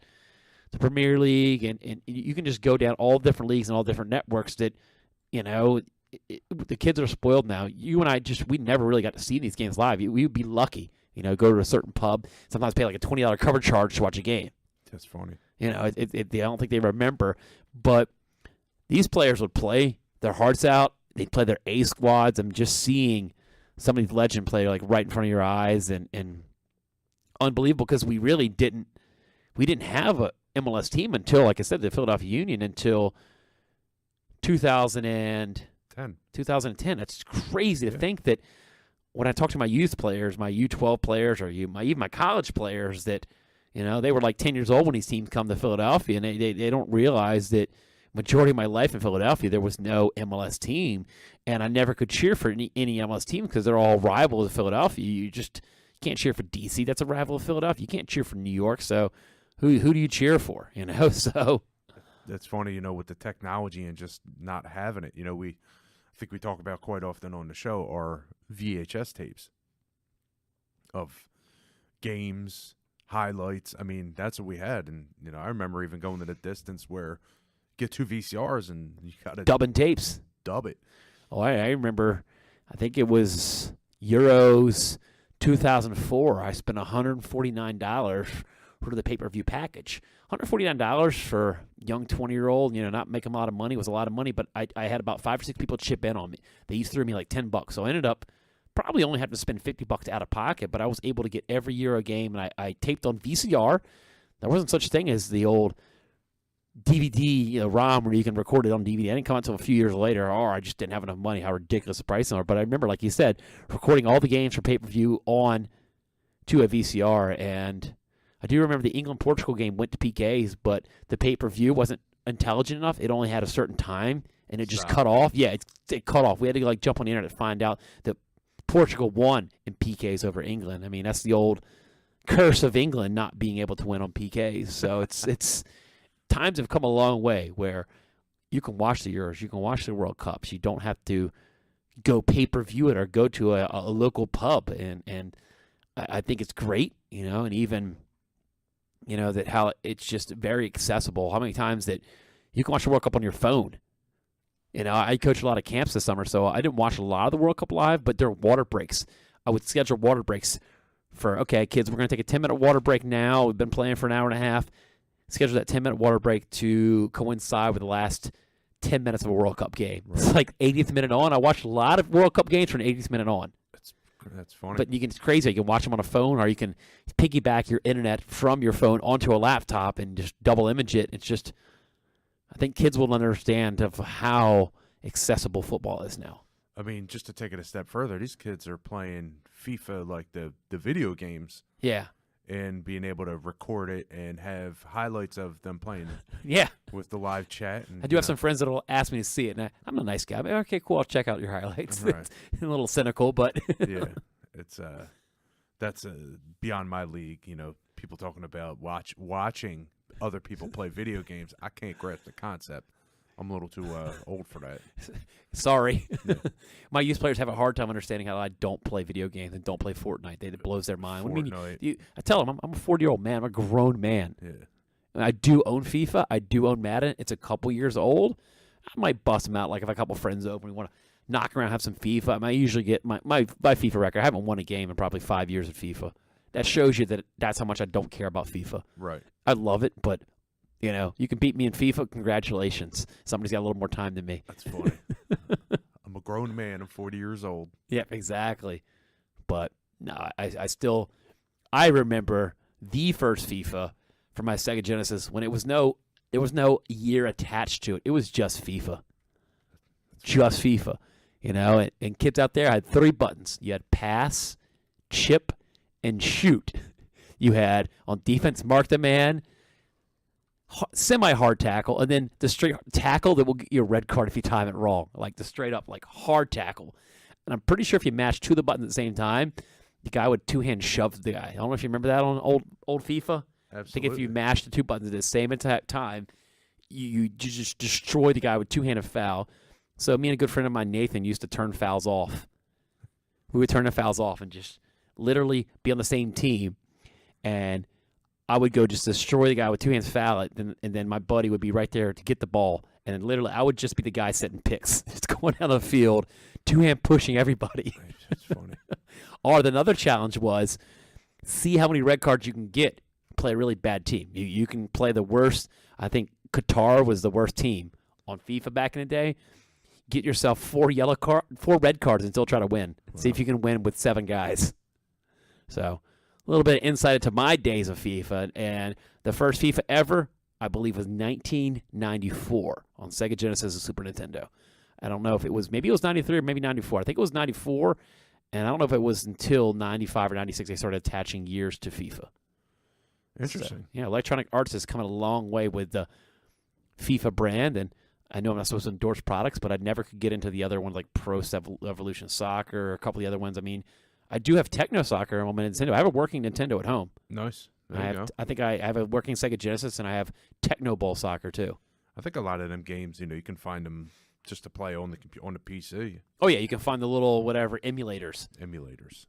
the Premier League, and you can just go down all different leagues and all different networks that, the kids are spoiled now. You and I we never really got to see these games live. We would be lucky, go to a certain pub, sometimes pay like a $20 cover charge to watch a game. That's funny. I don't think they remember, but these players would play their hearts out. They'd play their A squads. I'm just seeing some of these legend play like right in front of your eyes, and unbelievable, because we didn't have a MLS team until, like I said, the Philadelphia Union until 2010. That's crazy to think that when I talk to my youth players, my U12 players, or even my college players, that they were like 10 years old when these teams come to Philadelphia, and they don't realize that majority of my life in Philadelphia there was no MLS team, and I never could cheer for any MLS team because they're all rivals of Philadelphia. You just can't cheer for DC. That's a rival of Philadelphia. You can't cheer for New York. So who do you cheer for? So that's funny, with the technology and just not having it. I think we talk about quite often on the show are VHS tapes of games, highlights. I mean, that's what we had. And, I remember even going to the distance where get 2 VCRs and you got to dubbing tapes. Dub it. Oh, I remember, I think it was Euros 2004. I spent $149 for the pay-per-view package. $149 for a young 20-year-old, not making a lot of money, was a lot of money, but I had about 5 or 6 people chip in on me. They each threw me like $10. So I ended up probably only having to spend $50 out of pocket, but I was able to get every Euro game, and I taped on VCR. There wasn't such a thing as the old DVD, ROM, where you can record it on DVD. I didn't come out until a few years later, or I just didn't have enough money, how ridiculous the prices are. But I remember, like you said, recording all the games for pay-per-view on to a VCR, and I do remember the England-Portugal game went to PKs, but the pay-per-view wasn't intelligent enough. It only had a certain time, and it just cut off. Yeah, it cut off. We had to jump on the internet to find out that Portugal won in PKs over England. I mean, that's the old curse of England not being able to win on PKs. So it's times have come a long way where you can watch the Euros, you can watch the World Cups. You don't have to go pay-per-view it or go to a local pub, and I think it's great, and even that how it's just very accessible. How many times that you can watch the World Cup on your phone? I coached a lot of camps this summer, so I didn't watch a lot of the World Cup live, but during water breaks, I would schedule water breaks for, okay, kids, we're going to take a 10-minute water break now. We've been playing for an hour and a half. Schedule that 10-minute water break to coincide with the last 10 minutes of a World Cup game. Right. It's like 80th minute on. I watched a lot of World Cup games from 80th minute on. That's funny. But it's crazy. You can watch them on a phone, or you can piggyback your internet from your phone onto a laptop and just double image it. It's just, I think kids will understand of how accessible football is now. I mean, just to take it a step further, these kids are playing FIFA, like the video games. Yeah. And being able to record it and have highlights of them playing yeah, with the live chat. And, I do have some friends that will ask me to see it, and I'm a nice guy. I'm like, okay, cool, I'll check out your highlights. Right. It's a little cynical, but yeah, it's that's beyond my league. People talking about watching other people play video games. I can't grasp the concept. I'm a little too old for that. Sorry. Yeah. My youth players have a hard time understanding how I don't play video games and don't play Fortnite. It blows their mind. What do you mean? I tell them, I'm a 40-year-old man. I'm a grown man. Yeah. And I do own FIFA. I do own Madden. It's a couple years old. I might bust them out, like if a couple friends over and want to knock around, have some FIFA. I usually get my FIFA record. I haven't won a game in probably 5 years of FIFA. That shows you that's how much I don't care about FIFA. Right. I love it, but you can beat me in FIFA. Congratulations. Somebody's got a little more time than me. That's funny. I'm a grown man. I'm 40 years old. Yeah, exactly. But no, I remember the first FIFA for my Sega Genesis when there was no year attached to it. It was just FIFA. Just FIFA. You know, and kids out there had 3 buttons. You had pass, chip, and shoot. You had on defense, mark the man, semi-hard tackle, and then the straight tackle that will get you a red card if you time it wrong, like the straight up, like hard tackle. And I'm pretty sure if you match 2 of the buttons at the same time, the guy would 2-hand shove the guy. I don't know if you remember that on old FIFA. Absolutely. I think if you mash the 2 buttons at the same time, you just destroy the guy with 2-handed foul. So me and a good friend of mine, Nathan, used to turn fouls off. We would turn the fouls off and just literally be on the same team. And I would go just destroy the guy with 2 hands foul it, and then my buddy would be right there to get the ball. And literally, I would just be the guy setting picks, just going down the field, 2-hand pushing everybody. That's funny. Or another challenge was see how many red cards you can get. Play a really bad team. You can play the worst. I think Qatar was the worst team on FIFA back in the day. Get yourself 4 red cards and still try to win. Wow. See if you can win with 7 guys. So a little bit of insight into my days of FIFA. And the first FIFA ever, I believe, was 1994 on Sega Genesis and Super Nintendo. I don't know if it was, maybe it was 93 or maybe 94. I think it was 94. And I don't know if it was until 95 or 96 they started attaching years to FIFA. Interesting. So, yeah, Electronic Arts has come a long way with the FIFA brand, and I know I'm not supposed to endorse products, but I never could get into the other ones like Pro Evolution Soccer or a couple of the other ones. I mean, I do have Techno Soccer on my Nintendo. I have a working Nintendo at home. Nice. I think I have a working Sega Genesis, and I have Techno Ball Soccer too. I think a lot of them games, you can find them just to play on the PC. Oh yeah, you can find the little whatever emulators.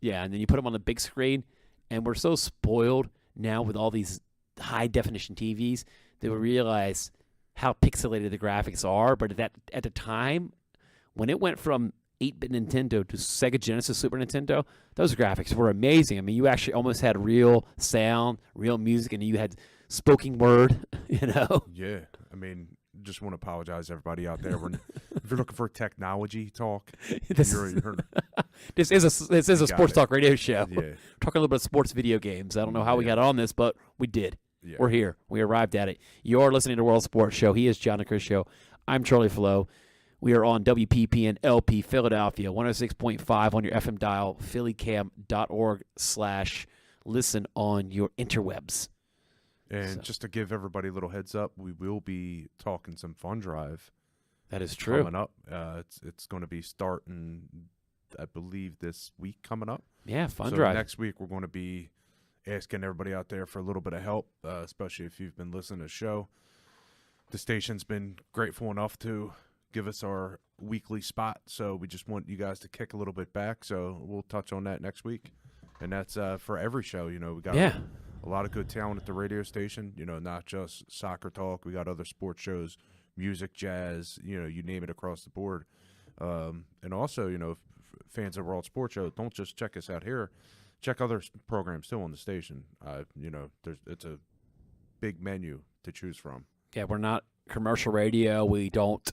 Yeah, and then you put them on the big screen, and we're so spoiled now with all these high definition TVs that we realize how pixelated the graphics are. But at the time, when it went from 8-bit Nintendo to Sega Genesis, Super Nintendo, those graphics were amazing. I mean, you actually almost had real sound, real music, and you had spoken word, Yeah. I mean, just want to apologize to everybody out there. If you're looking for technology talk, this is a sports talk radio show. Yeah. We're talking a little bit of sports video games. I don't know how we got on this, but we did. Yeah. We're here. We arrived at it. You're listening to World Sports Show. He is John DiCriscio. I'm Charlie Flowe. We are on WPPM LP Philadelphia, 106.5 on your FM dial, phillycam.org/listen on your interwebs. And just to give everybody a little heads up, we will be talking some Fun Drive. That is true. Coming up. It's going to be starting, I believe, this week coming up. Yeah, Fun Drive. Next week we're going to be asking everybody out there for a little bit of help, especially if you've been listening to the show. The station's been grateful enough to give us our weekly spot, so we just want you guys to kick a little bit back. So we'll touch on that next week, and that's for every show. We got a lot of good talent at the radio station. Not just soccer talk. We got other sports shows, music, jazz. You name it across the board. And also, fans of World Sports Show, don't just check us out here. Check other programs too on the station. It's a big menu to choose from. Yeah, we're not commercial radio. We don't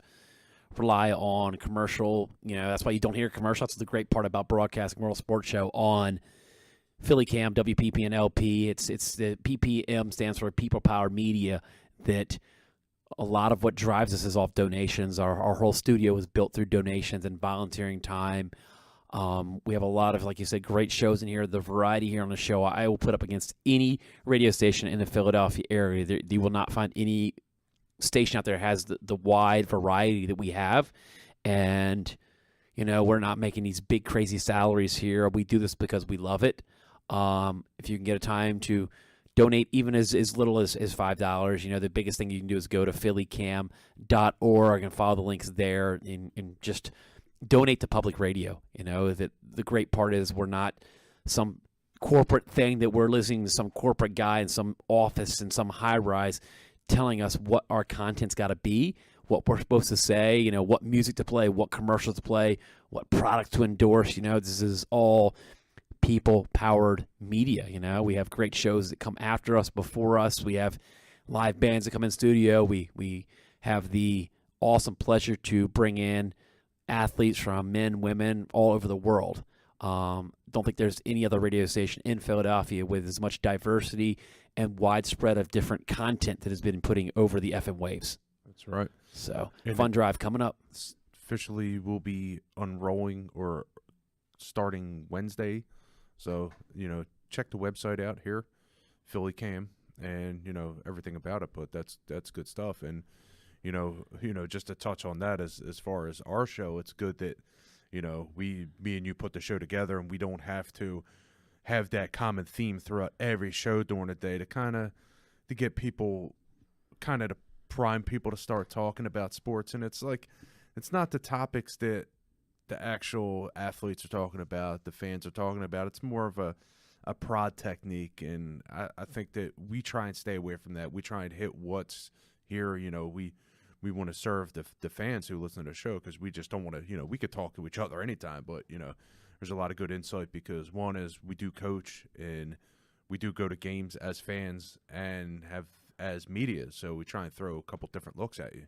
rely on commercial. That's why you don't hear commercial. That's the great part about broadcasting World Sports Show on Philly Cam, WPPM LP. It's the PPM stands for People Power Media. That a lot of what drives us is off donations. Our whole studio is built through donations and volunteering time. We have a lot of, like you said, great shows in here. The variety here on the show, I will put up against any radio station in the Philadelphia area. You will not find any station out there that has the wide variety that we have. And, we're not making these big, crazy salaries here. We do this because we love it. If you can get a time to donate even as little as $5, the biggest thing you can do is go to phillycam.org and follow the links there and just donate to public radio. That the great part is we're not some corporate thing that we're listening to some corporate guy in some office in some high rise telling us what our content's got to be, what we're supposed to say, what music to play, what commercials to play, what products to endorse. This is all people-powered media. We have great shows that come after us, before us. We have live bands that come in studio. We have the awesome pleasure to bring in athletes from men, women, all over the world. Don't think there's any other radio station in Philadelphia with as much diversity and widespread of different content that has been putting over the FM waves. That's right. So, Fun Drive coming up. officially will be unrolling or starting Wednesday. So, check the website out here, Philly Cam, and, everything about it. But that's good stuff. And, just to touch on that as far as our show, it's good that, me and you put the show together and we don't have to have that common theme throughout every show during the day to get people to prime people to start talking about sports. And it's like, it's not the topics that the actual athletes are talking about, the fans are talking about. It's more of a prod technique, and I think that we try and stay away from that. We try and hit what's here. We want to serve the fans who listen to the show, because we just don't want to, we could talk to each other anytime, but, there's a lot of good insight, because one is we do coach and we do go to games as fans and have as media, so we try and throw a couple different looks at you.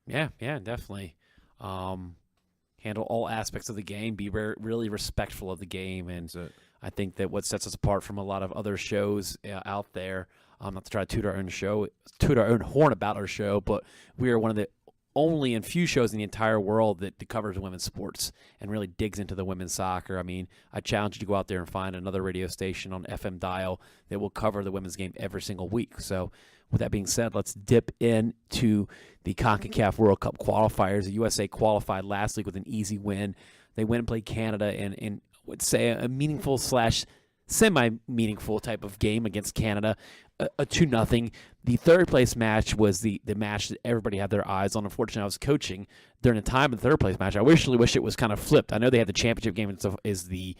Yeah, definitely. Handle all aspects of the game, be really respectful of the game, and I think that what sets us apart from a lot of other shows out there, not to try to toot our own horn about our show, but we are one of the only and few shows in the entire world that covers women's sports and really digs into the women's soccer. I mean, I challenge you to go out there and find another radio station on FM dial that will cover the women's game every single week. So with that being said, let's dip into the CONCACAF World Cup qualifiers. The USA qualified last week with an easy win. They went and played Canada in would say a meaningful / semi-meaningful type of game against Canada, a 2-0. The third place match was the match that everybody had their eyes on. Unfortunately, I was coaching during the time of the third place match. I really wish it was kind of flipped. I know they had the championship game is the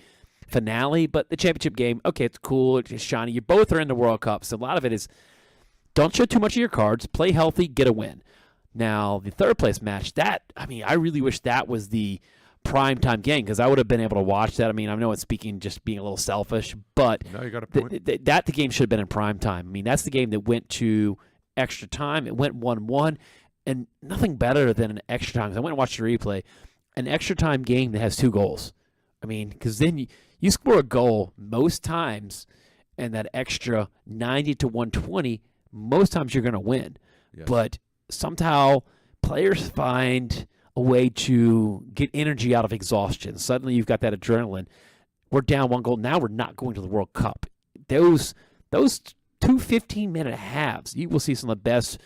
finale, but the championship game, okay, it's cool, it's shiny. You both are in the World Cup, so a lot of it is don't show too much of your cards, play healthy, get a win. Now, the third place match, I really wish that was the primetime game, because I would have been able to watch that. I mean, I know it's just being a little selfish, but no, you got a point. The game should have been in primetime. I mean, that's the game that went to extra time. It went 1-1, and nothing better than an extra time. I went and watched the replay. An extra time game that has 2 goals. I mean, because then you score a goal most times, and that extra 90 to 120, most times you're going to win. Yes. But somehow players find a way to get energy out of exhaustion. Suddenly you've got that adrenaline. We're down 1 goal. Now we're not going to the World Cup. Those 2 15-minute halves, you will see some of the best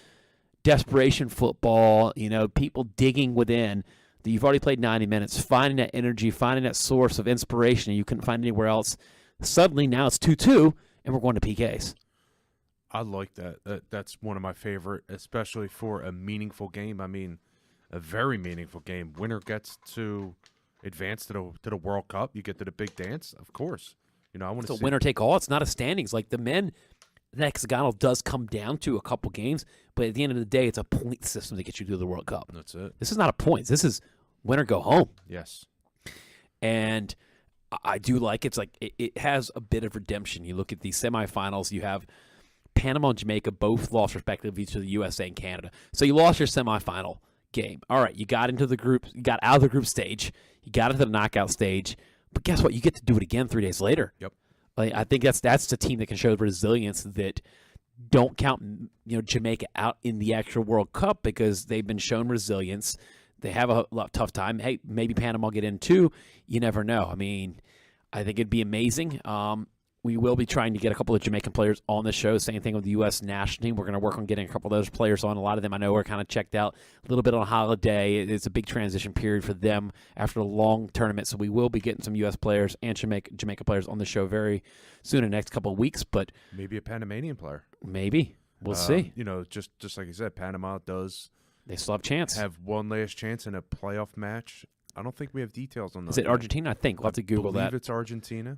desperation football, people digging within. You've already played 90 minutes, finding that energy, finding that source of inspiration you couldn't find anywhere else. Suddenly now it's 2-2, and we're going to PKs. I like that. That's one of my favorite, especially for a meaningful game. I mean, a very meaningful game. Winner gets to advance to the World Cup. You get to the big dance, of course. I want to see. It's a winner take all. It's not a standings. Like the men, the hexagonal does come down to a couple games, but at the end of the day, it's a point system to get you to the World Cup. That's it. This is not a points. This is winner go home. Yes. And I do like it's like it has a bit of redemption. You look at the semifinals. You have Panama and Jamaica both lost respectively to the USA and Canada. So you lost your semifinal game. All right, you got into the group, you got out of the group stage, you got into the knockout stage, but guess what? You get to do it again 3 days later. Yep. Like, I think that's the team that can show resilience that don't count Jamaica out in the actual World Cup, because they've been shown resilience. They have a tough time. Hey, maybe Panama will get in too. You never know. I mean, I think it'd be amazing. We will be trying to get a couple of Jamaican players on the show. Same thing with the U.S. national team. We're going to work on getting a couple of those players on. A lot of them I know are kind of checked out, a little bit on holiday. It's a big transition period for them after a long tournament. So we will be getting some U.S. players and Jamaica players on the show very soon in the next couple of weeks. But maybe a Panamanian player. Maybe. We'll see. Just like you said, Panama does. They still have a chance. Have one last chance in a playoff match. I don't think we have details on that. Is it Argentina? I think. We'll have to Google that. I believe it's Argentina.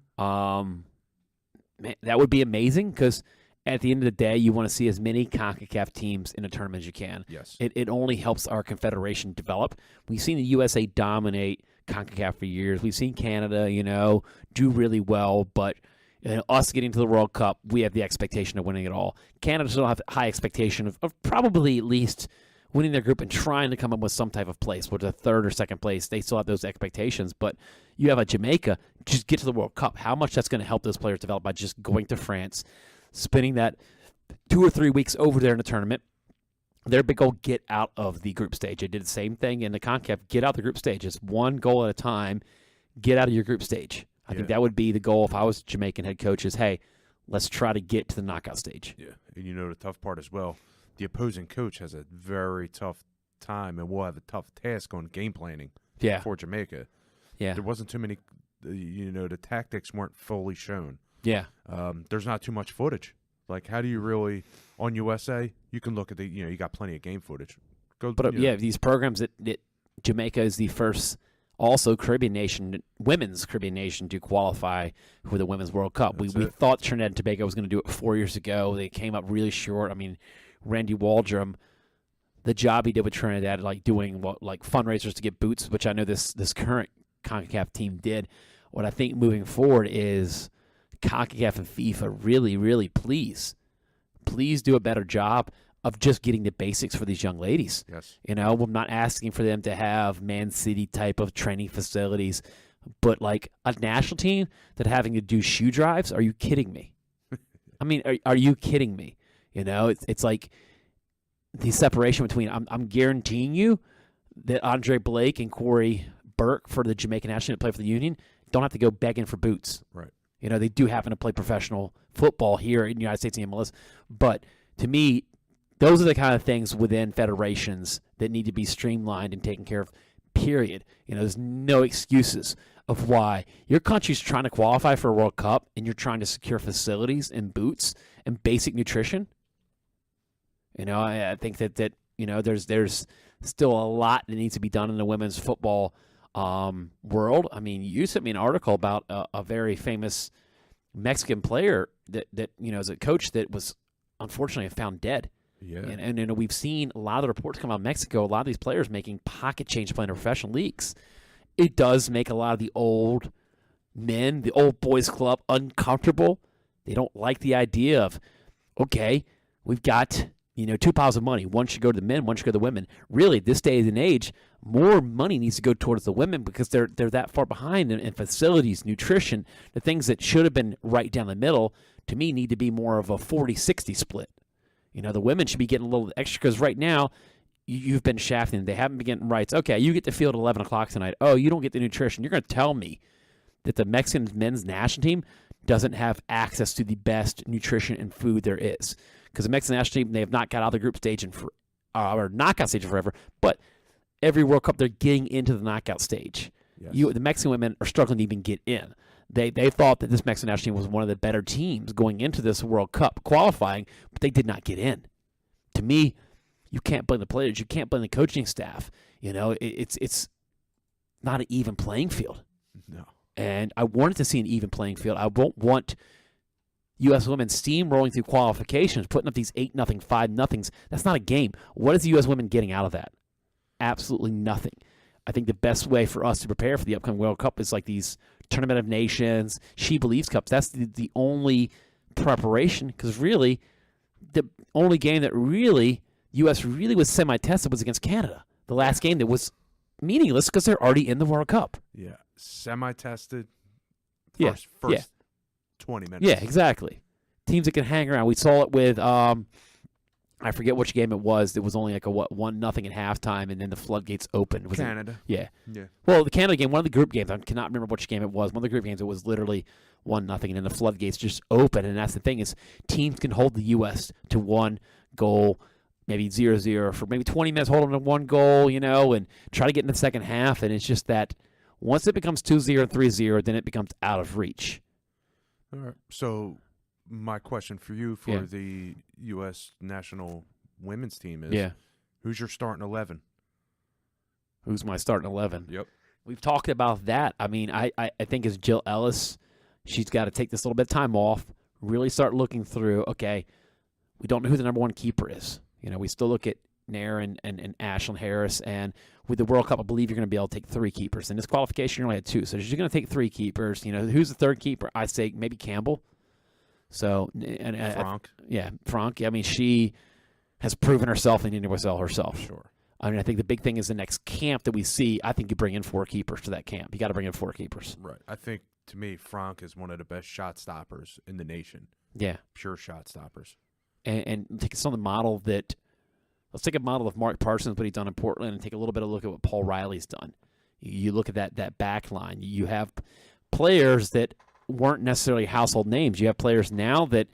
Man, that would be amazing, because at the end of the day, you want to see as many CONCACAF teams in a tournament as you can. Yes. It only helps our confederation develop. We've seen the USA dominate CONCACAF for years. We've seen Canada, do really well, but us getting to the World Cup, we have the expectation of winning it all. Canada still have high expectation of probably at least winning their group and trying to come up with some type of place, whether third or second place. They still have those expectations, but you have a Jamaica, just get to the World Cup. How much that's going to help those players develop by just going to France, spending that 2 or 3 weeks over there in the tournament, their big goal, get out of the group stage. They did the same thing in the CONCACAF, get out the group stage. It's one goal at a time, get out of your group stage. I think that would be the goal if I was Jamaican head coach is, hey, let's try to get to the knockout stage. Yeah, and you know the tough part as well, the opposing coach has a very tough time and will have a tough task on game planning for Jamaica. Yeah. There wasn't too many, the tactics weren't fully shown. Yeah. There's not too much footage. Like, how do you really, on USA, you can look at you got plenty of game footage. These programs that Jamaica is the first also Caribbean nation, women's Caribbean nation, to qualify for the Women's World Cup. We thought Trinidad and Tobago was going to do it 4 years ago. They came up really short. I mean, Randy Waldrum, the job he did with Trinidad, like doing fundraisers to get boots, which I know this current CONCACAF team did. What I think moving forward is CONCACAF and FIFA really, really please do a better job of just getting the basics for these young ladies. Yes. I'm not asking for them to have Man City type of training facilities, but like a national team that having to do shoe drives, are you kidding me? I mean, are you kidding me? It's like the separation between, I'm guaranteeing you that Andre Blake and Corey Burke for the Jamaican national team to play for the Union don't have to go begging for boots. Right. They do happen to play professional football here in the United States and MLS, but to me, those are the kind of things within federations that need to be streamlined and taken care of, period. There's no excuses of why your country's trying to qualify for a World Cup and you're trying to secure facilities and boots and basic nutrition. I think that there's still a lot that needs to be done in the women's football world. I mean, you sent me an article about a very famous Mexican player that as a coach that was unfortunately found dead. Yeah. And we've seen a lot of the reports come out of Mexico, a lot of these players making pocket change playing in professional leagues. It does make a lot of the old men, the old boys club, uncomfortable. They don't like the idea of, okay, we've got, two piles of money. One should go to the men, one should go to the women. Really, this day and age, more money needs to go towards the women because they're that far behind in facilities, nutrition, the things that should have been right down the middle, to me, need to be more of a 40-60 split. The women should be getting a little extra because right now you've been shafting. They haven't been getting rights. Okay, you get the field at 11 o'clock tonight. Oh, you don't get the nutrition. You're going to tell me that the Mexican men's national team doesn't have access to the best nutrition and food there is. Because the Mexican national team, they have not got out of the group stage or knockout stage forever, but every World Cup they're getting into the knockout stage. Yes. The Mexican women are struggling to even get in. They thought that this Mexican national team was one of the better teams going into this World Cup qualifying, but they did not get in. To me, you can't blame the players. You can't blame the coaching staff. It's not an even playing field. No. And I wanted to see an even playing field. I won't want U.S. women steamrolling through qualifications, putting up these 8-0, 5-0s. That's not a game. What is the U.S. women getting out of that? Absolutely nothing. I think the best way for us to prepare for the upcoming World Cup is like these Tournament of Nations, She Believes Cups. That's the only preparation, because really the only game that really U.S. really was semi-tested was against Canada. The last game that was meaningless because they're already in the World Cup. Yeah, semi-tested. First 20 minutes. Yeah, exactly. Teams that can hang around. We saw it with I forget which game it was. It was only like a 1-0 at halftime, and then the floodgates opened. Was Canada. Yeah. Yeah. Well, the Canada game, one of the group games, I cannot remember which game it was. One of the group games, it was literally 1-0, and then the floodgates just open. And that's the thing is, teams can hold the U.S. to one goal, maybe 0-0 for maybe 20 minutes, hold them to one goal, and try to get in the second half. And it's just that once it becomes 2-0 and 3-0, then it becomes out of reach. All right. So my question for you for the U.S. national women's team is, who's your starting 11? Who's my starting 11? Yep. We've talked about that. I mean, I think as Jill Ellis, she's got to take this little bit of time off, really start looking through, okay, we don't know who the number one keeper is. We still look at Nair and Ashlyn Harris, and with the World Cup, I believe you're going to be able to take 3 keepers. In this qualification, you only had 2, so she's going to take 3 keepers. Who's the third keeper? I say maybe Campbell. So Franck. Franck. I mean, she has proven herself and need to sell herself. Sure. I mean, I think the big thing is the next camp that we see, I think you bring in 4 keepers to that camp. You got to bring in 4 keepers. Right. I think, to me, Franck is one of the best shot stoppers in the nation. Yeah. Pure shot stoppers. And take some of the model that Let's take a model of Mark Parsons, what he's done in Portland, and take a little bit of a look at what Paul Riley's done. You look at that back line. You have players that weren't necessarily household names. You have players now that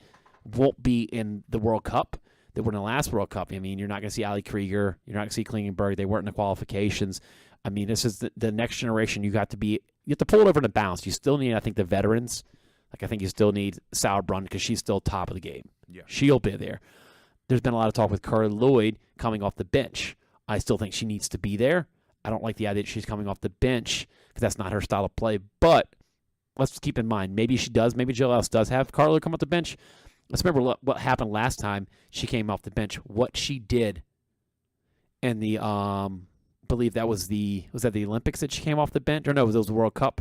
won't be in the World Cup, that were in the last World Cup. I mean, you're not going to see Ali Krieger. You're not going to see Klingenberg. They weren't in the qualifications. I mean, this is the next generation. You have to pull it over to balance. You still need, I think, the veterans. Like, I think you still need Sauerbrunn because she's still top of the game. Yeah. She'll be there. There's been a lot of talk with Carly Lloyd coming off the bench. I still think she needs to be there. I don't like the idea that she's coming off the bench because that's not her style of play. But let's keep in mind, maybe she does. Maybe Jill Ellis does have Carly come off the bench. Let's remember what happened last time she came off the bench. What she did in the believe that was the Olympics that she came off the bench, or no, it was the World Cup.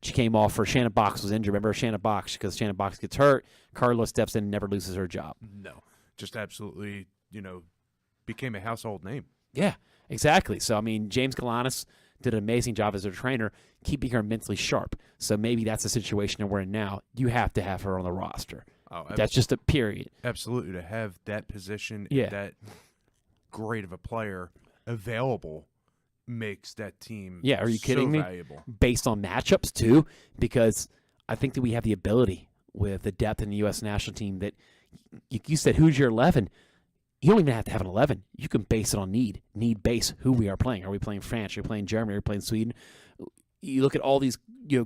She came off for Shannon Box was injured. Remember Shannon Box, because Shannon Box gets hurt. Carla steps in and never loses her job. No, just absolutely, became a household name. Yeah, exactly. So, I mean, James Galanis did an amazing job as a trainer, keeping her mentally sharp. So maybe that's the situation that we're in now. You have to have her on the roster. Oh, that's just a period. Absolutely. To have that position, Yeah. that great of a player available makes that team Yeah, are you kidding me? valuable. Based on matchups, too, because I think that we have the ability with the depth in the U.S. national team that you said, who's your 11? You don't even have to have an 11. You can base it on need base who we are playing. Are we playing France? Are we playing Germany? Are we playing Sweden? You look at all these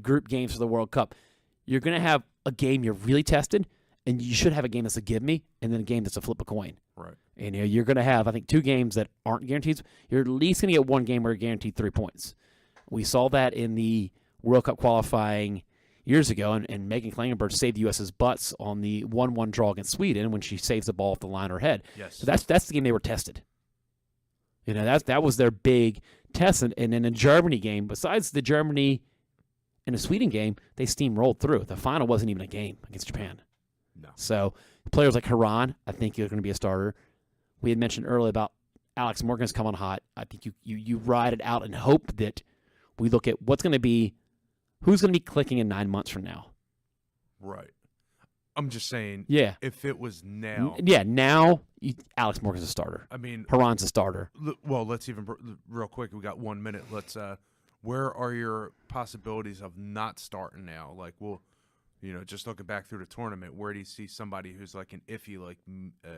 group games for the World Cup. You're going to have a game you're really tested, and you should have a game that's a give me, and then a game that's a flip a coin. Right. And you're going to have, I think, 2 games that aren't guaranteed. You're at least going to get 1 game where you're guaranteed 3 points. We saw that in the World Cup qualifying years ago, and Megan Klingenberg saved the U.S.'s butts on the 1-1 draw against Sweden when she saves the ball off the line of her head. Yes. So that's the game they were tested. That was their big test. And in a Germany game, besides the Germany and the Sweden game, they steamrolled through. The final wasn't even a game against Japan. No. So players like Haran, I think you're going to be a starter. We had mentioned earlier about Alex Morgan's coming hot. I think you ride it out and hope that we look at who's going to be clicking in 9 months from now. Right. I'm just saying. Yeah. If it was now. Now Alex Morgan's a starter. I mean, Haran's a starter. Well, let's even real quick. We got 1 minute. Let's. Where are your possibilities of not starting now? Like, just looking back through the tournament, where do you see somebody who's like an iffy, like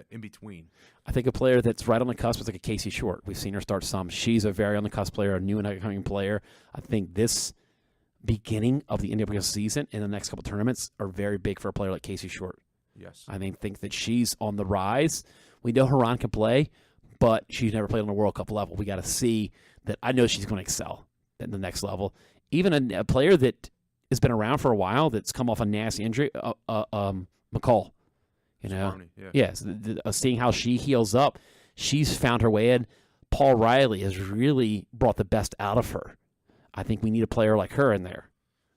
in between? I think a player that's right on the cusp is like a Casey Short. We've seen her start some. She's a very on the cusp player, a new and upcoming player. I think this beginning of the NWSL season in the next couple tournaments are very big for a player like Casey Short. Yes. I think that she's on the rise. We know Haran can play, but she's never played on the World Cup level. We got to see that. I know she's going to excel at the next level. Even a player that has been around for a while that's come off a nasty injury, McCall. Yes, seeing how she heals up, she's found her way in. Paul Riley has really brought the best out of her. I think we need a player like her in there.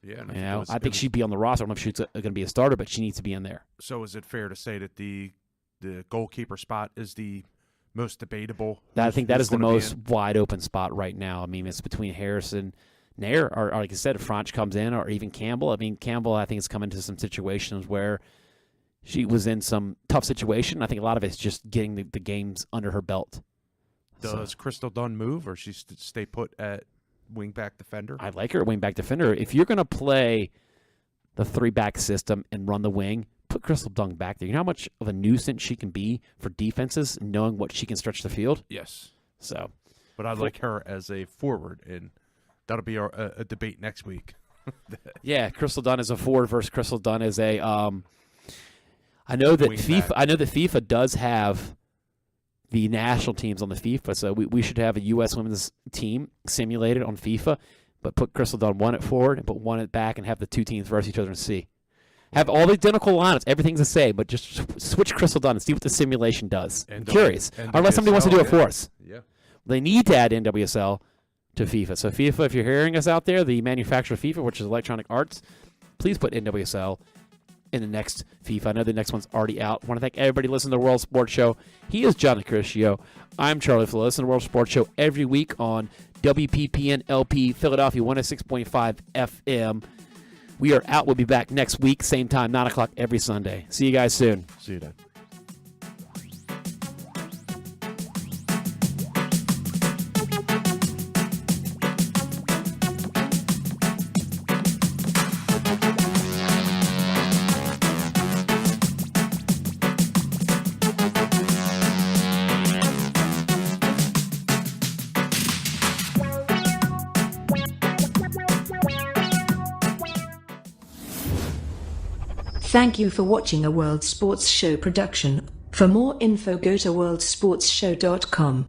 Yeah, I think she'd be on the roster. I don't know if she's going to be a starter, but she needs to be in there. So is it fair to say that the goalkeeper spot is the most debatable? I think that is the most wide open spot right now. I mean, it's between Harrison, Nair, or like I said, if Franch comes in, or even Campbell. I mean, Campbell, I think, has come into some situations where she was in some tough situation. I think a lot of it's just getting the games under her belt. Does Crystal Dunn move, or she stay put at wingback defender? I like her at wingback defender. If you're going to play the 3-back system and run the wing, put Crystal Dunn back there. You know how much of a nuisance she can be for defenses, knowing what she can stretch the field? Yes. So, but I like her as a forward, and that'll be a debate next week. Yeah, Crystal Dunn is a forward versus Crystal Dunn is a. I know that FIFA does have the national teams on the FIFA, so we should have a U.S. women's team simulated on FIFA, but put Crystal Dunn 1 at forward and put 1 at back and have the 2 teams versus each other and see. Have all the identical lineups, everything's the same, but just switch Crystal Dunn and see what the simulation does. I'm curious. Unless somebody wants to do it for us. Yeah. They need to add NWSL to FIFA. So FIFA, if you're hearing us out there, the manufacturer of FIFA, which is Electronic Arts, please put NWSL in the next FIFA. I know the next one's already out. I want to thank everybody listening to the World Sports Show. He is John DiCriscio. I'm Charlie Flowe. Listen to the World Sports Show every week on WPPM LP Philadelphia 106.5 FM. We are out. We'll be back next week, same time, 9 o'clock every Sunday. See you guys soon. See you then. Thank you for watching a World Sports Show production. For more info go to worldsportsshow.com.